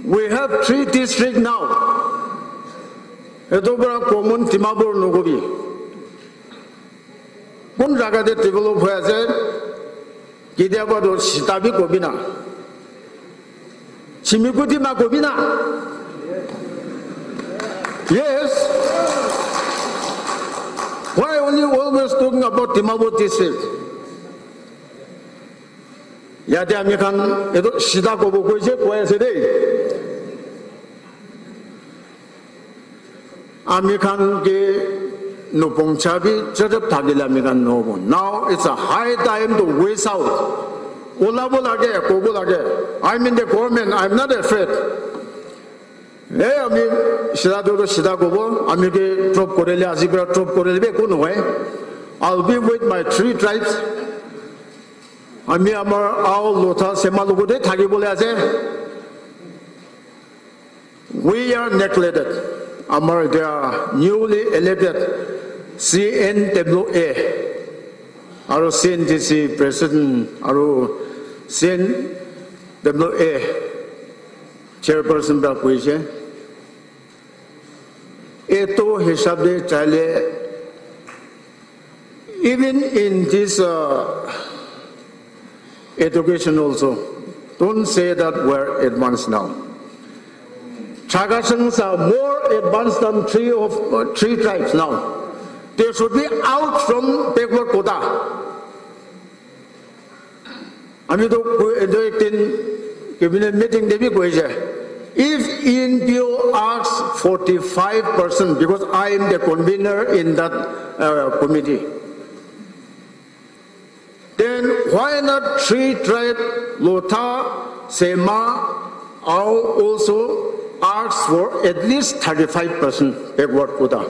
we have 3 districts now. Etobra common Timabur Nogobi. One Raga de develop where Gideabado Shitabi Gobina. Chimikutima Gobina. Yes. Why only always talking about Timabur district? Yadi American Shida Goboje, where is it? American ge no pongchabi jajab thagila American no. Now it's a high time to waste out. Olabolage, Kobolage. I'm in the government, I'm not afraid. Yeah, I mean, Shida Gobo, Amige drop Korelia, Zibra drop Korelia, Kuno. I'll be with my 3 tribes. Amiyamar, Ao, Lota, Semalugude, Tagibulaze. We are neglected. Amar, they are newly elected CNWA. Aro CNTC President, Aro CNWA Chairperson Brapuise. Eto Hisabde Chale. Even in this education also, don't say that we're advanced now. Chagasans are more advanced than 3 tribes now. They should be out from backward quota. Amido cabinet meeting if INPO asks 45%, because I am the convener in that committee, then why not 3 tribes, Lota, Sema, Ao also asks for at least 35% backward quota.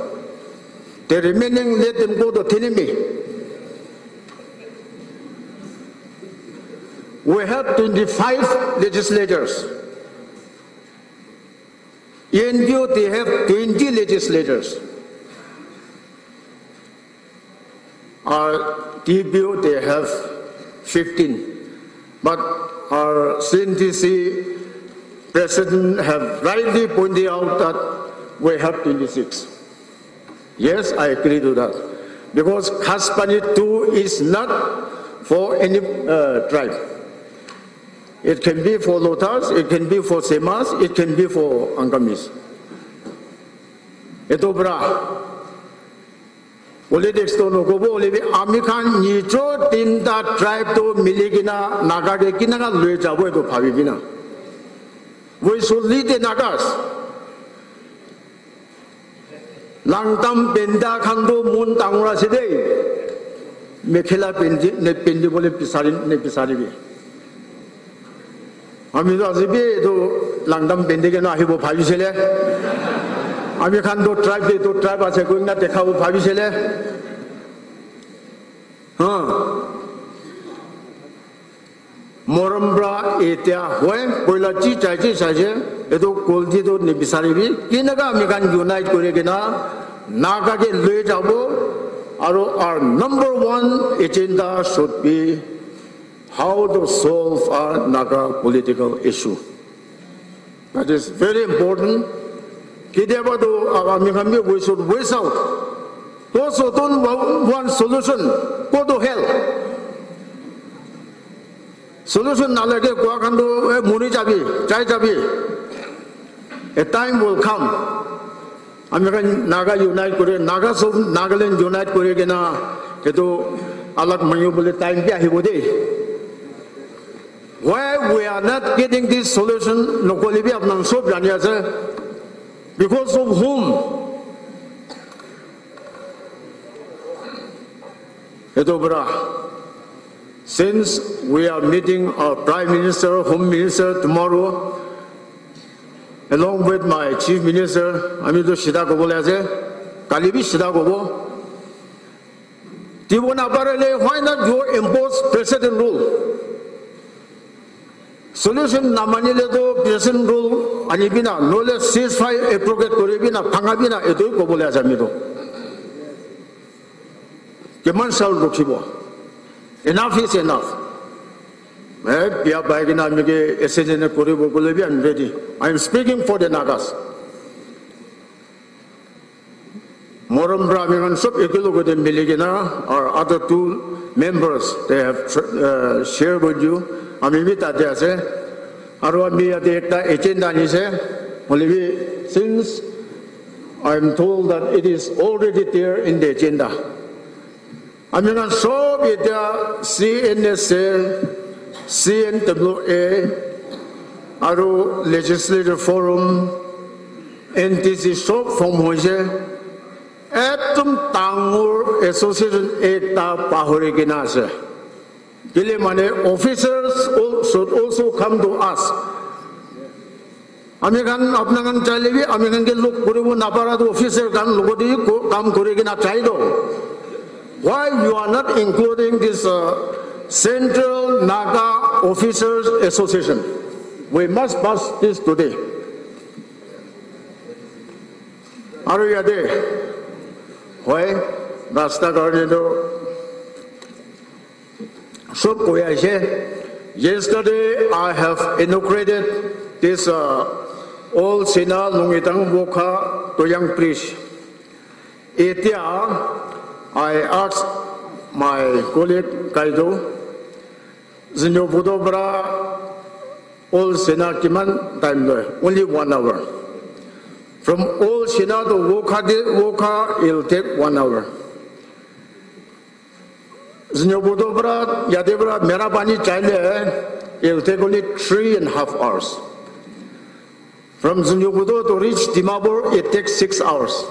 The remaining, let them go to Tinimi. We have 25 legislators. In view, they have 20 legislators. Our DBU, they have 15. But our CNTC President have rightly pointed out that we have 26. Yes, I agree to that. Because Kaspani 2 is not for any tribe. It can be for Lotas, it can be for Semas, it can be for Angamis. Ito bra. Politics to no gobo olivi Amikan nitro tinta tribe to miligina nagage kinaga lue jabo to pavibina. We should lead the Nagas. Langtam benda kando mun tangura side. Mekela pendi bole pisari bi. Amido azibi to langtam bendi ke na hibo bhabi sele. Ami kando tribe to tribe ase going na dekhabu bhabi sele. Morambra etia hoy poila chi chai saje edo kolji do ne bisaribi kinaga American unite koregena naga ge lue jabo aro our number 1 agenda should be how to solve our Naga political issue. That is very important. Kideba do American we should waste out. Those who don't want solution, go to hell. Solution nalage kuakando muni jabi, chai jabi. A time will come. American Naga unite kore, Nagaland unite kore gena. Keto alak mayu bole time kya hi bode. Why we are not getting this solution? No kolibi apnan sob janiya se. Because of whom? Keto bra. Since we are meeting our Prime Minister, Home Minister tomorrow, along with my Chief Minister, Amido Shida Gobo Laze, Kalibi Shida Gobo, why not you impose precedent rule? Solution namanile do precedent rule anibina, no less ceasefire, abrogate koribina, pangabina, edo Gobo Laze Amido. Enough is enough. I'm ready. I'm speaking for the Nagas. Moram Brahmin Sup Ekilugo Miligina, our other two members, they have shared with you. Amimita Jase, Arwamia Data, Echinda Nise, since I'm told that it is already there in the agenda. I mean, so with the CNSL, CNWA, Aru Legislative Forum, NTC Shop from Hoje, Etum Tangur Association Eta Pahoriginase. Gilimane officers should also come to us. American Abnagan Chalibi, American look Kuribu Naparado officer can look come Kurigina Chaido. Why you are not including this Central Naga Officers Association? We must pass this today. Are you there? Why? Rasta Garnido. So, yesterday I have inaugurated this old Sina Lungitang Wokha to young priest. I asked my colleague Kaido, Zinyo Budobra, old Sina Kiman time only 1 hour. From old Sina to Wokha, it will take 1 hour. Zinyo Budobra, Yadebra, Merabani Chile, it will take only 3.5 hours. From Zinyobudo to reach Dimabur, it takes 6 hours.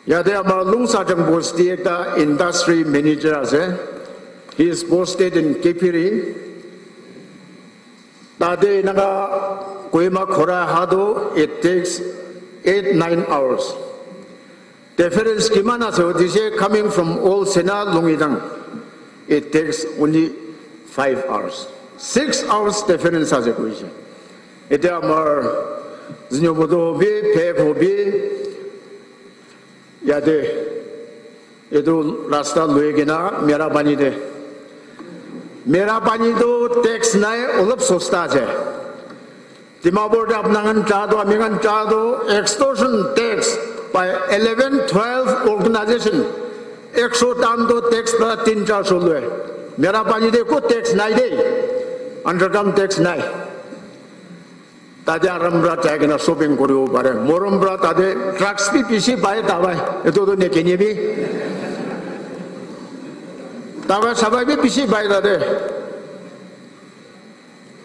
Yade Amalung Sajang Bostieta industry manager, he is posted in Kipiri. Tade Naga Koima Kora Hado, it takes 8-9 hours. Difference Kimana, so this coming from Old Sena Lungidang, it takes only 5 hours. 6 hours difference as a question. It is more Zinyobodo be, Pego be, Yade, Edu Rasta Luegina, Merabani de Merabani do text nine, Olop Sostaje. Timabord Abnangan Chado, Amigan Chado, extortion text by 11-12 organization. Exotando text by Tinja Solwe. Merabani de ko text 9 day. Underground text 9. Tade arambra chagina shopping koriu bare morambra tade trucks pi pisi bai tawai eto to nekeni bi tawai sabai bi pisi bai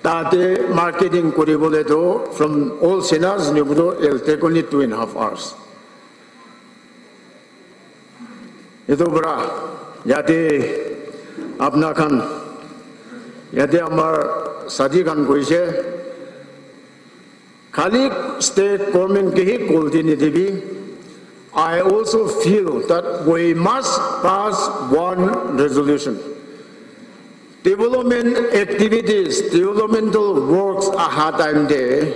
tade marketing koribole to from all sinners nibudo it'll take only 2.5 hours. Eto bra yate apna khan yate amar sadi khan koise Khalik state government ki Kuldini Devi, I also feel that we must pass one resolution. Development activities, developmental works aha time de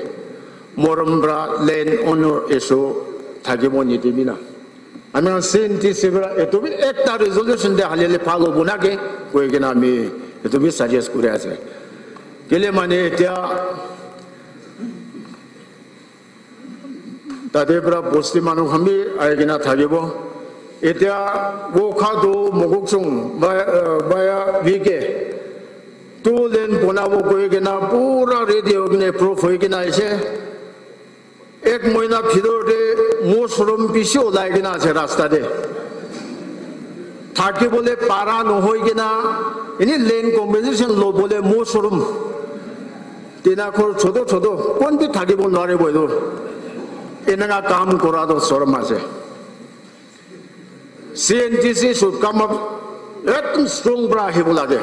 Morambra land honor issue Tagimoni Divina. I mean, since this it will be a resolution de Halele Palo Bunake, we can me, it will be suggest Kuriase. Gilemane Tadebra Postimanu Hami, Agina Tagibo, Etia Wokha Moguksung Baya Vike, 2 lane Ponavo Goegina, Pura radio Pro Foigina, Ek Moina Pido de Musrum Pisho Lagina Serastade Takibole Para no Hoigina, any lane composition Lobole Musrum Dinakor Chodo, one bit Tagibo Narebo. Inanga kam korado sormase. CNTC should come up etum strong bra hibulage.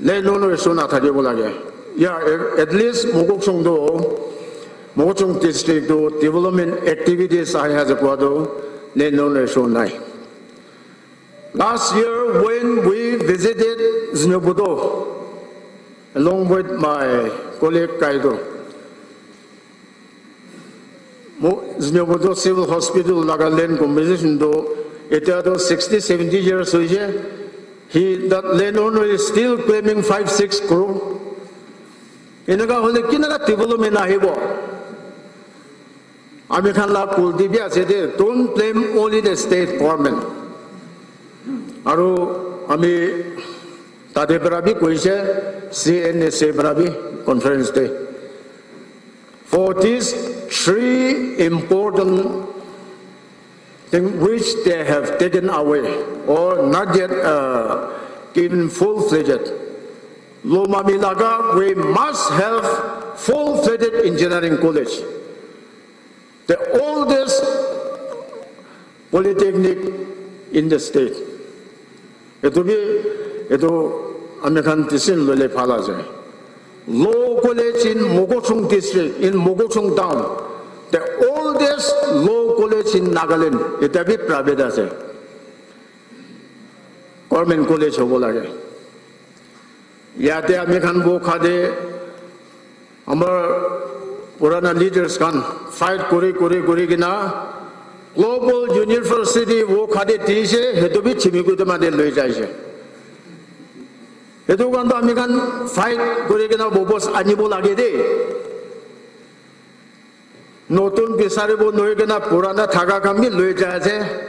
Le no sona thagibulage. Yeah, at least Mogoksong district do development activities I has a quado le no so nai. Last year when we visited Znyobudo along with my colleague Kaido, Znyobodo Civil Hospital Nagaland composition do It is 60, 70 years old. That landowner is still claiming 5-6 crore. Inaga hole kinaga development ahibo. Ami khan la kultibia said, don't blame only the state government. Aru ami tade brabi koise CNSA brabi conference day. For these three important things which they have taken away or not yet given full-fledged. Loma Milaga, we must have full-fledged engineering college. The oldest polytechnic in the state. Ito American Tisin Lule Palace. Law college in Mogochung district, in Mogochung town. The oldest law college in Nagaland. Ito be private as a government college of Olage. Yate American Wokha de Amar Purana leaders can fight Kuri Gina. Global University Wokha de Tiyi, Hedobi Chimikutama de Loijaje. Hedo Ganda American fight Kuri Gina Bobos Anibulage de. Notun Pisaribo Noigana Purana Tagakami Loijaje.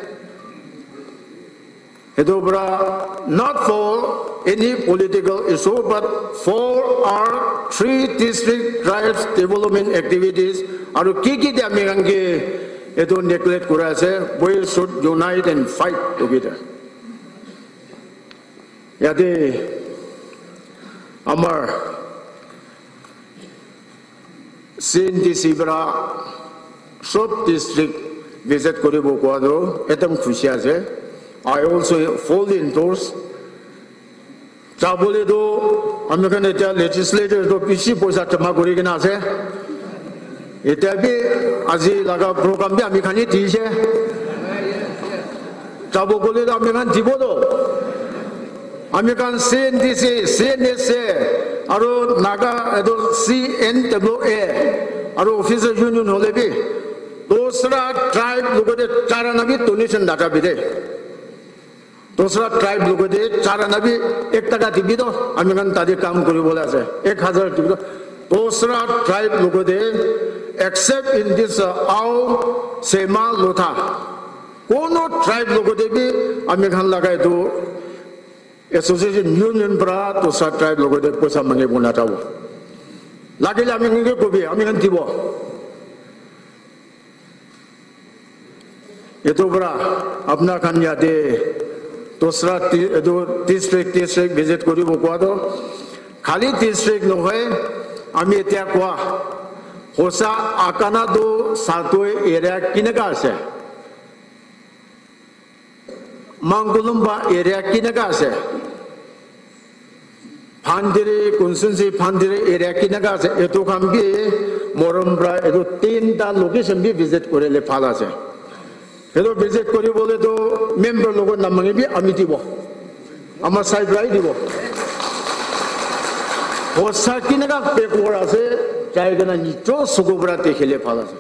Hedobra, not for any political issue, but for our 3 district tribes development activities. Aru kiki de Americanke Edo neglect Kurase, we should unite and fight together. Yade Amar Saint Sibra Short district visit Kuribo Quadro, Etam Kushiaze. I also fully endorse. Chaboledo, American legislators do PC Posa Tamaguriganase. Itabi Azi Laga program be American Tiyi. Chaboledo American Tibodo. American CNDC, CNSA, Aro Naga CNWA, Aro Officer Union Holebi. Those tribe look at the Charanabi donation data bide. दूसरा tribe लोगों दे चारा नबी एक टका टिपी दो American तादी काम करी बोला से 1000 टिपी दो दूसरा ट्राइब लोगों दे except in this आओ सेमा लोथा कोनो ट्राइब लोगों दे भी अमेरिकन लगाए दो एसोसिएशन यूनियन परा दूसरा ट्राइब लोगों दे पैसा मंगे बोला था वो लाके अमेरिकन के को भी अमेरिकन टिपो ये तो बड़ा अपना खान यादे दूसरा district visit करी वो कुआ तो खाली district नो है अमी इत्या कुआ होसा आकाना दो सातों area किनका से मंगलुम्बा area किनका से फांडिरे constituency फांडिरे area किनका से ये तो हम भी मोरम्ब्रा ये तो 3 टा location भी visit करे ले फाला से Hello, visit Kori Bole to member logo Namangi Amitibo. Ama side right dibo. Hosakinaga Pekorase, Jagana Nitro, Sugubra Tekele Palace.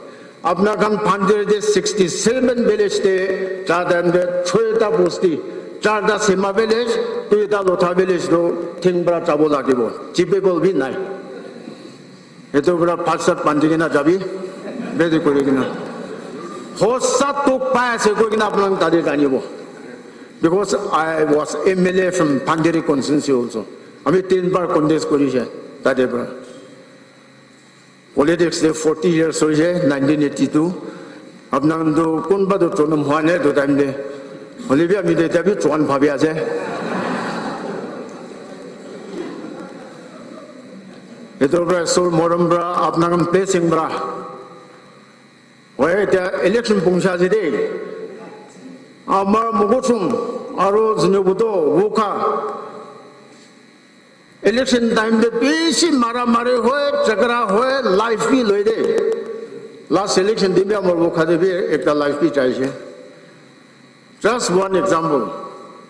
Abnakan Pandre de 67 village de Chardan de Choeta Posti, Charda Sema village, Tuita Lota village do Tingbra Tabola Dibo. Chipable midnight. Etobra Pasat Pandigina Jabi, very Korigina. Hosa took pass because I was MLA from Pandiri constituency also. I mean, 10 bar contest collision. Politics, 40 years old, 1982. Abnando Kunbado Tonum Hane to time de Olivia Midetabi, Juan Pabiaze. Etobra Sol Morambra, Abnagam Placing Bra. Where the election Pungsha today, Amar Mogochum, Aro Zinubuto, Wokha. Election time the Pishi Maramare Hoe, Chakra Hoe, life fee Loide. Last election, Dibia Wokha de Ekta life fee Chaise. Just one example.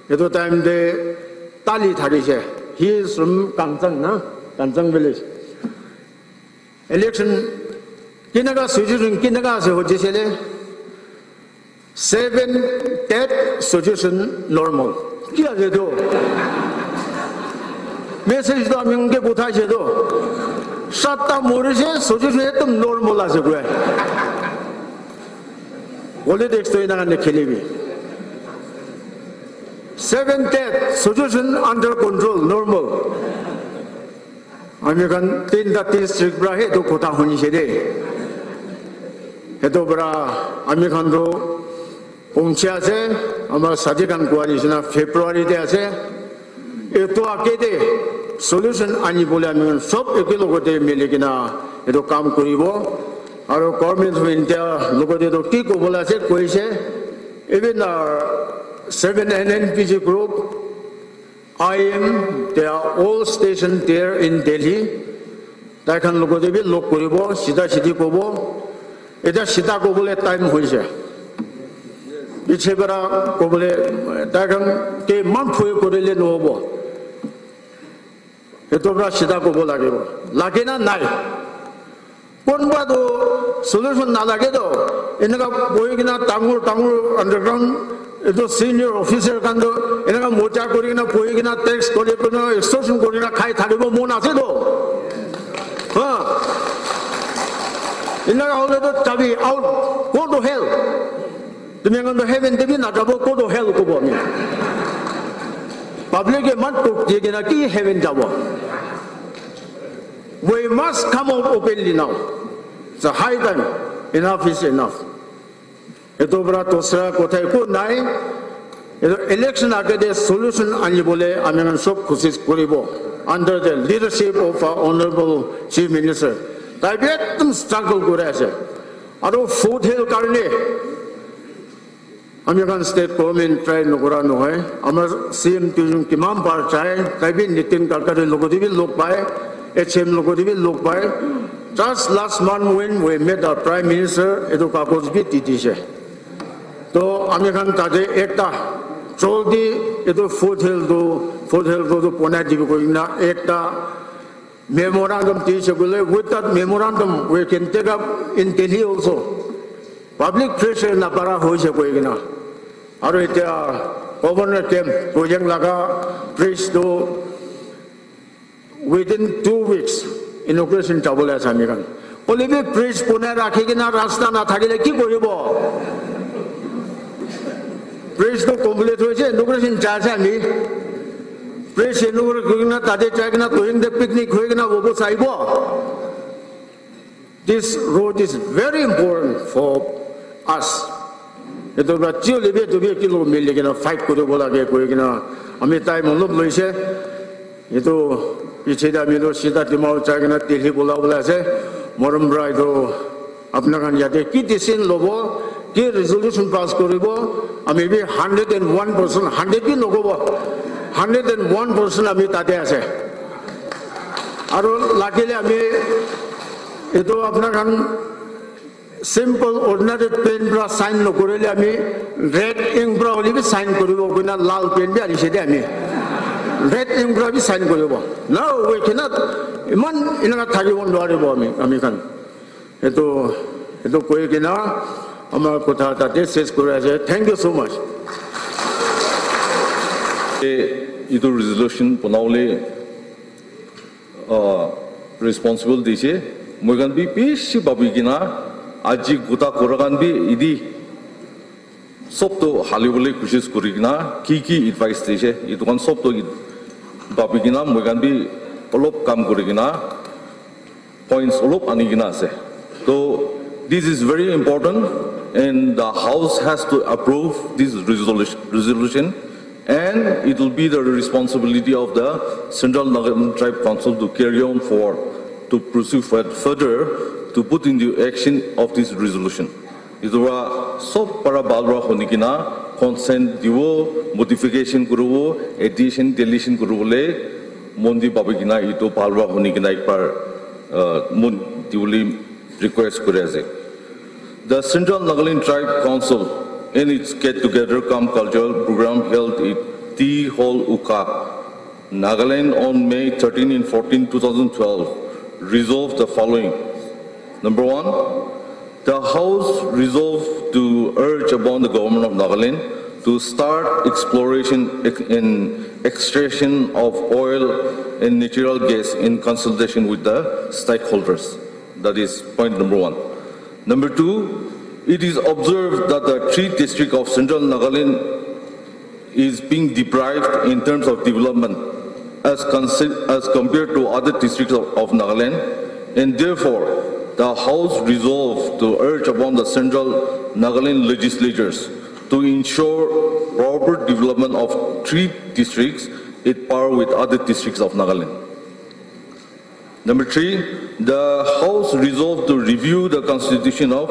At the time the Tali Tarisha, he is from Kansang, na? Kansang village. Election. Kinaga situation Kinaga se ho jisele 7 dead suggestion normal. Kia jedo. Message do ami unke buthai jedo. Satta morise suggestion etum normal ase gue. Ole deksto ina ne khelibi. 7 dead suggestion under control normal. Ami kan 3 district bra he do kota honi sede. Hedo bra ami kan do Pungche ase, amar sajikan kuari sina February de ase. Eto akede solution ani bole ami sob ekilo gote miligina eto kam koribo. Aro government of India logote to ki ko bola ase koise. Even our 7 NNPG group, IM, they are all stationed there in Delhi. Taikan logote bi lok koribo, sida sidi kobo. Eta sida ko bole time hoise. Ichebara kobole dagang ke manpue korele nobo etobra sida kobo lagebo lagena nai konba do solution na lage do enaga boigina tangul underground eto senior officer kando enaga mocha korigina boigina tax korigina extortion korigina khai tharibo mon ase do ha enaga hole do chabi out go to hell. The man on the heaven, the man go to hell go me. Public man cook the heaven jabo. We must come out openly now. It's a high time. Enough is enough. Etobra tosra kotai ko nai. Election agade solution anibole amengan sok kusis koribo under the leadership of our honorable Chief Minister. Taibetum struggle kurase. Aro food hill karne. American state government try nogora nohai amar CM tujum kimam par chai taibi nitin kalkare logodibi lok pai HM logodibi lok pai. Just last month when we met our prime minister edo kakoj bi titise to American tade ekta choldi edo food hill do pona dibi koina ekta memorandum tise gule. With that memorandum we can take up in Delhi also. Public pressure na para hoise koigina. Aro eta governor came project laga praise do within 2 weeks inauguration chabole samigan. Olibe praise pone rakhigina rasta na thakile ki koribo. Praise do complete hoise inauguration charge ami. Praise inauguration na tade chagina going the picnic hoigina bobo saibo. This road is very important for us. Ito ba tiyo libe to be kilo miligina fight ko do bola ge ko gina ami tai monlob loise ito picheda milo sida timau chagina tilhi bola bola se moram brai do apna kan yate ki decision lobo ki resolution pass koribo ami bi 101% 100 ki logobo 101% ami tate ase aro lakile ami ito apna kan simple ordinary pen bra sign no korele ami red ink bra oli bi sign koribo kina lal pen bi ari sede ami red ink bra bi sign koribo. Now we cannot iman inaga tharibo noaribo ami kan eto koi kina amar kotha tate ses korase. Thank you so much. Ito resolution ponaule responsible dice moi kan bi pishi babi kina aji guta koragan bi idi sob to halibole kushes korigina ki advice dice itu kan sob to babi kina moi kan bi olop kam korigina points olop anigina ase. So this is very important and the house has to approve this resolution and it will be the responsibility of the Central Nagaland Tribes Council to carry on to proceed further to put into action of this resolution. Idura sob para balra honikina consent diwo modification kurubo addition deletion kurubole mondi babigina ito balra honikina ekbar mon diwli request kureze. The Central Nagaland Tribes Council in its get together come cultural program held at Tiyi Hall Wokha, Nagaland on May 13 and 14, 2012 resolved the following. Number 1, the House resolved to urge upon the government of Nagaland to start exploration and extraction of oil and natural gas in consultation with the stakeholders. That is point number one. Number two, it is observed that the Tree district of central Nagaland is being deprived in terms of development as compared to other districts of Nagaland, and therefore the House resolved to urge upon the central Nagaland legislatures to ensure proper development of Tree districts at par with other districts of Nagaland. Number three, the House resolved to review the constitution of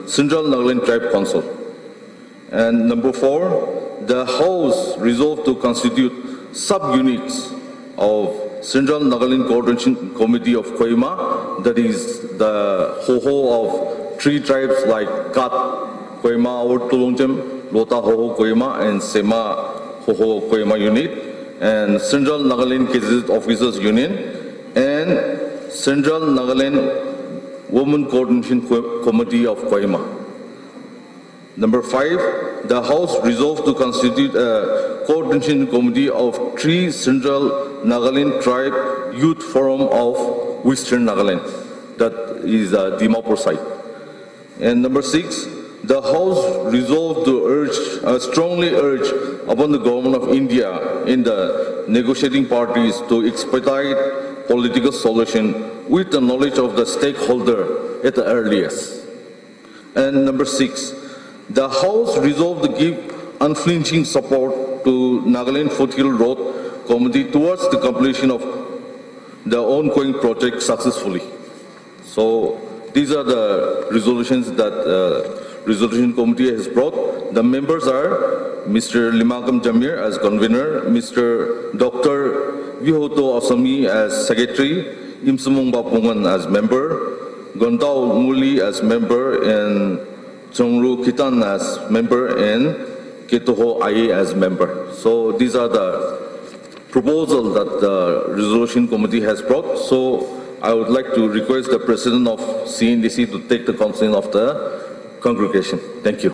Central Nagaland Tribes Council. And number four, the House resolved to constitute sub-units of Central Nagaland Coordination Committee of Koima, that is the Hoho of 3 tribes like Kat, Koima, or Tulungchem, Lota Hoho Koima, and Sema Hoho Koima unit, and Central Nagaland Gazetted Officers Union, and Central Nagaland Women Coordination Committee of Koima. Number five, the House resolved to constitute a coordination committee of 3 Central Nagaland Tribe Youth Forum of Western Nagaland, that is Dimapur side. And number six, the House resolved to strongly urge upon the government of India in the negotiating parties to expedite political solution with the knowledge of the stakeholder at the earliest. And number six, the House resolved to give unflinching support to Nagaland Foothill Road Committee towards the completion of the ongoing project successfully. So these are the resolutions that Resolution Committee has brought. The members are Mr. Limagam Jamir as convener, Mr. Dr. Vihoto Asami as secretary, Imsumong Bapungan as member, Gondao Muli as member, and Chongru Kitan as member, and Ketoho Aye as member. So these are the proposals that the Resolution Committee has brought. So I would like to request the President of CNDC to take the consent of the congregation. Thank you.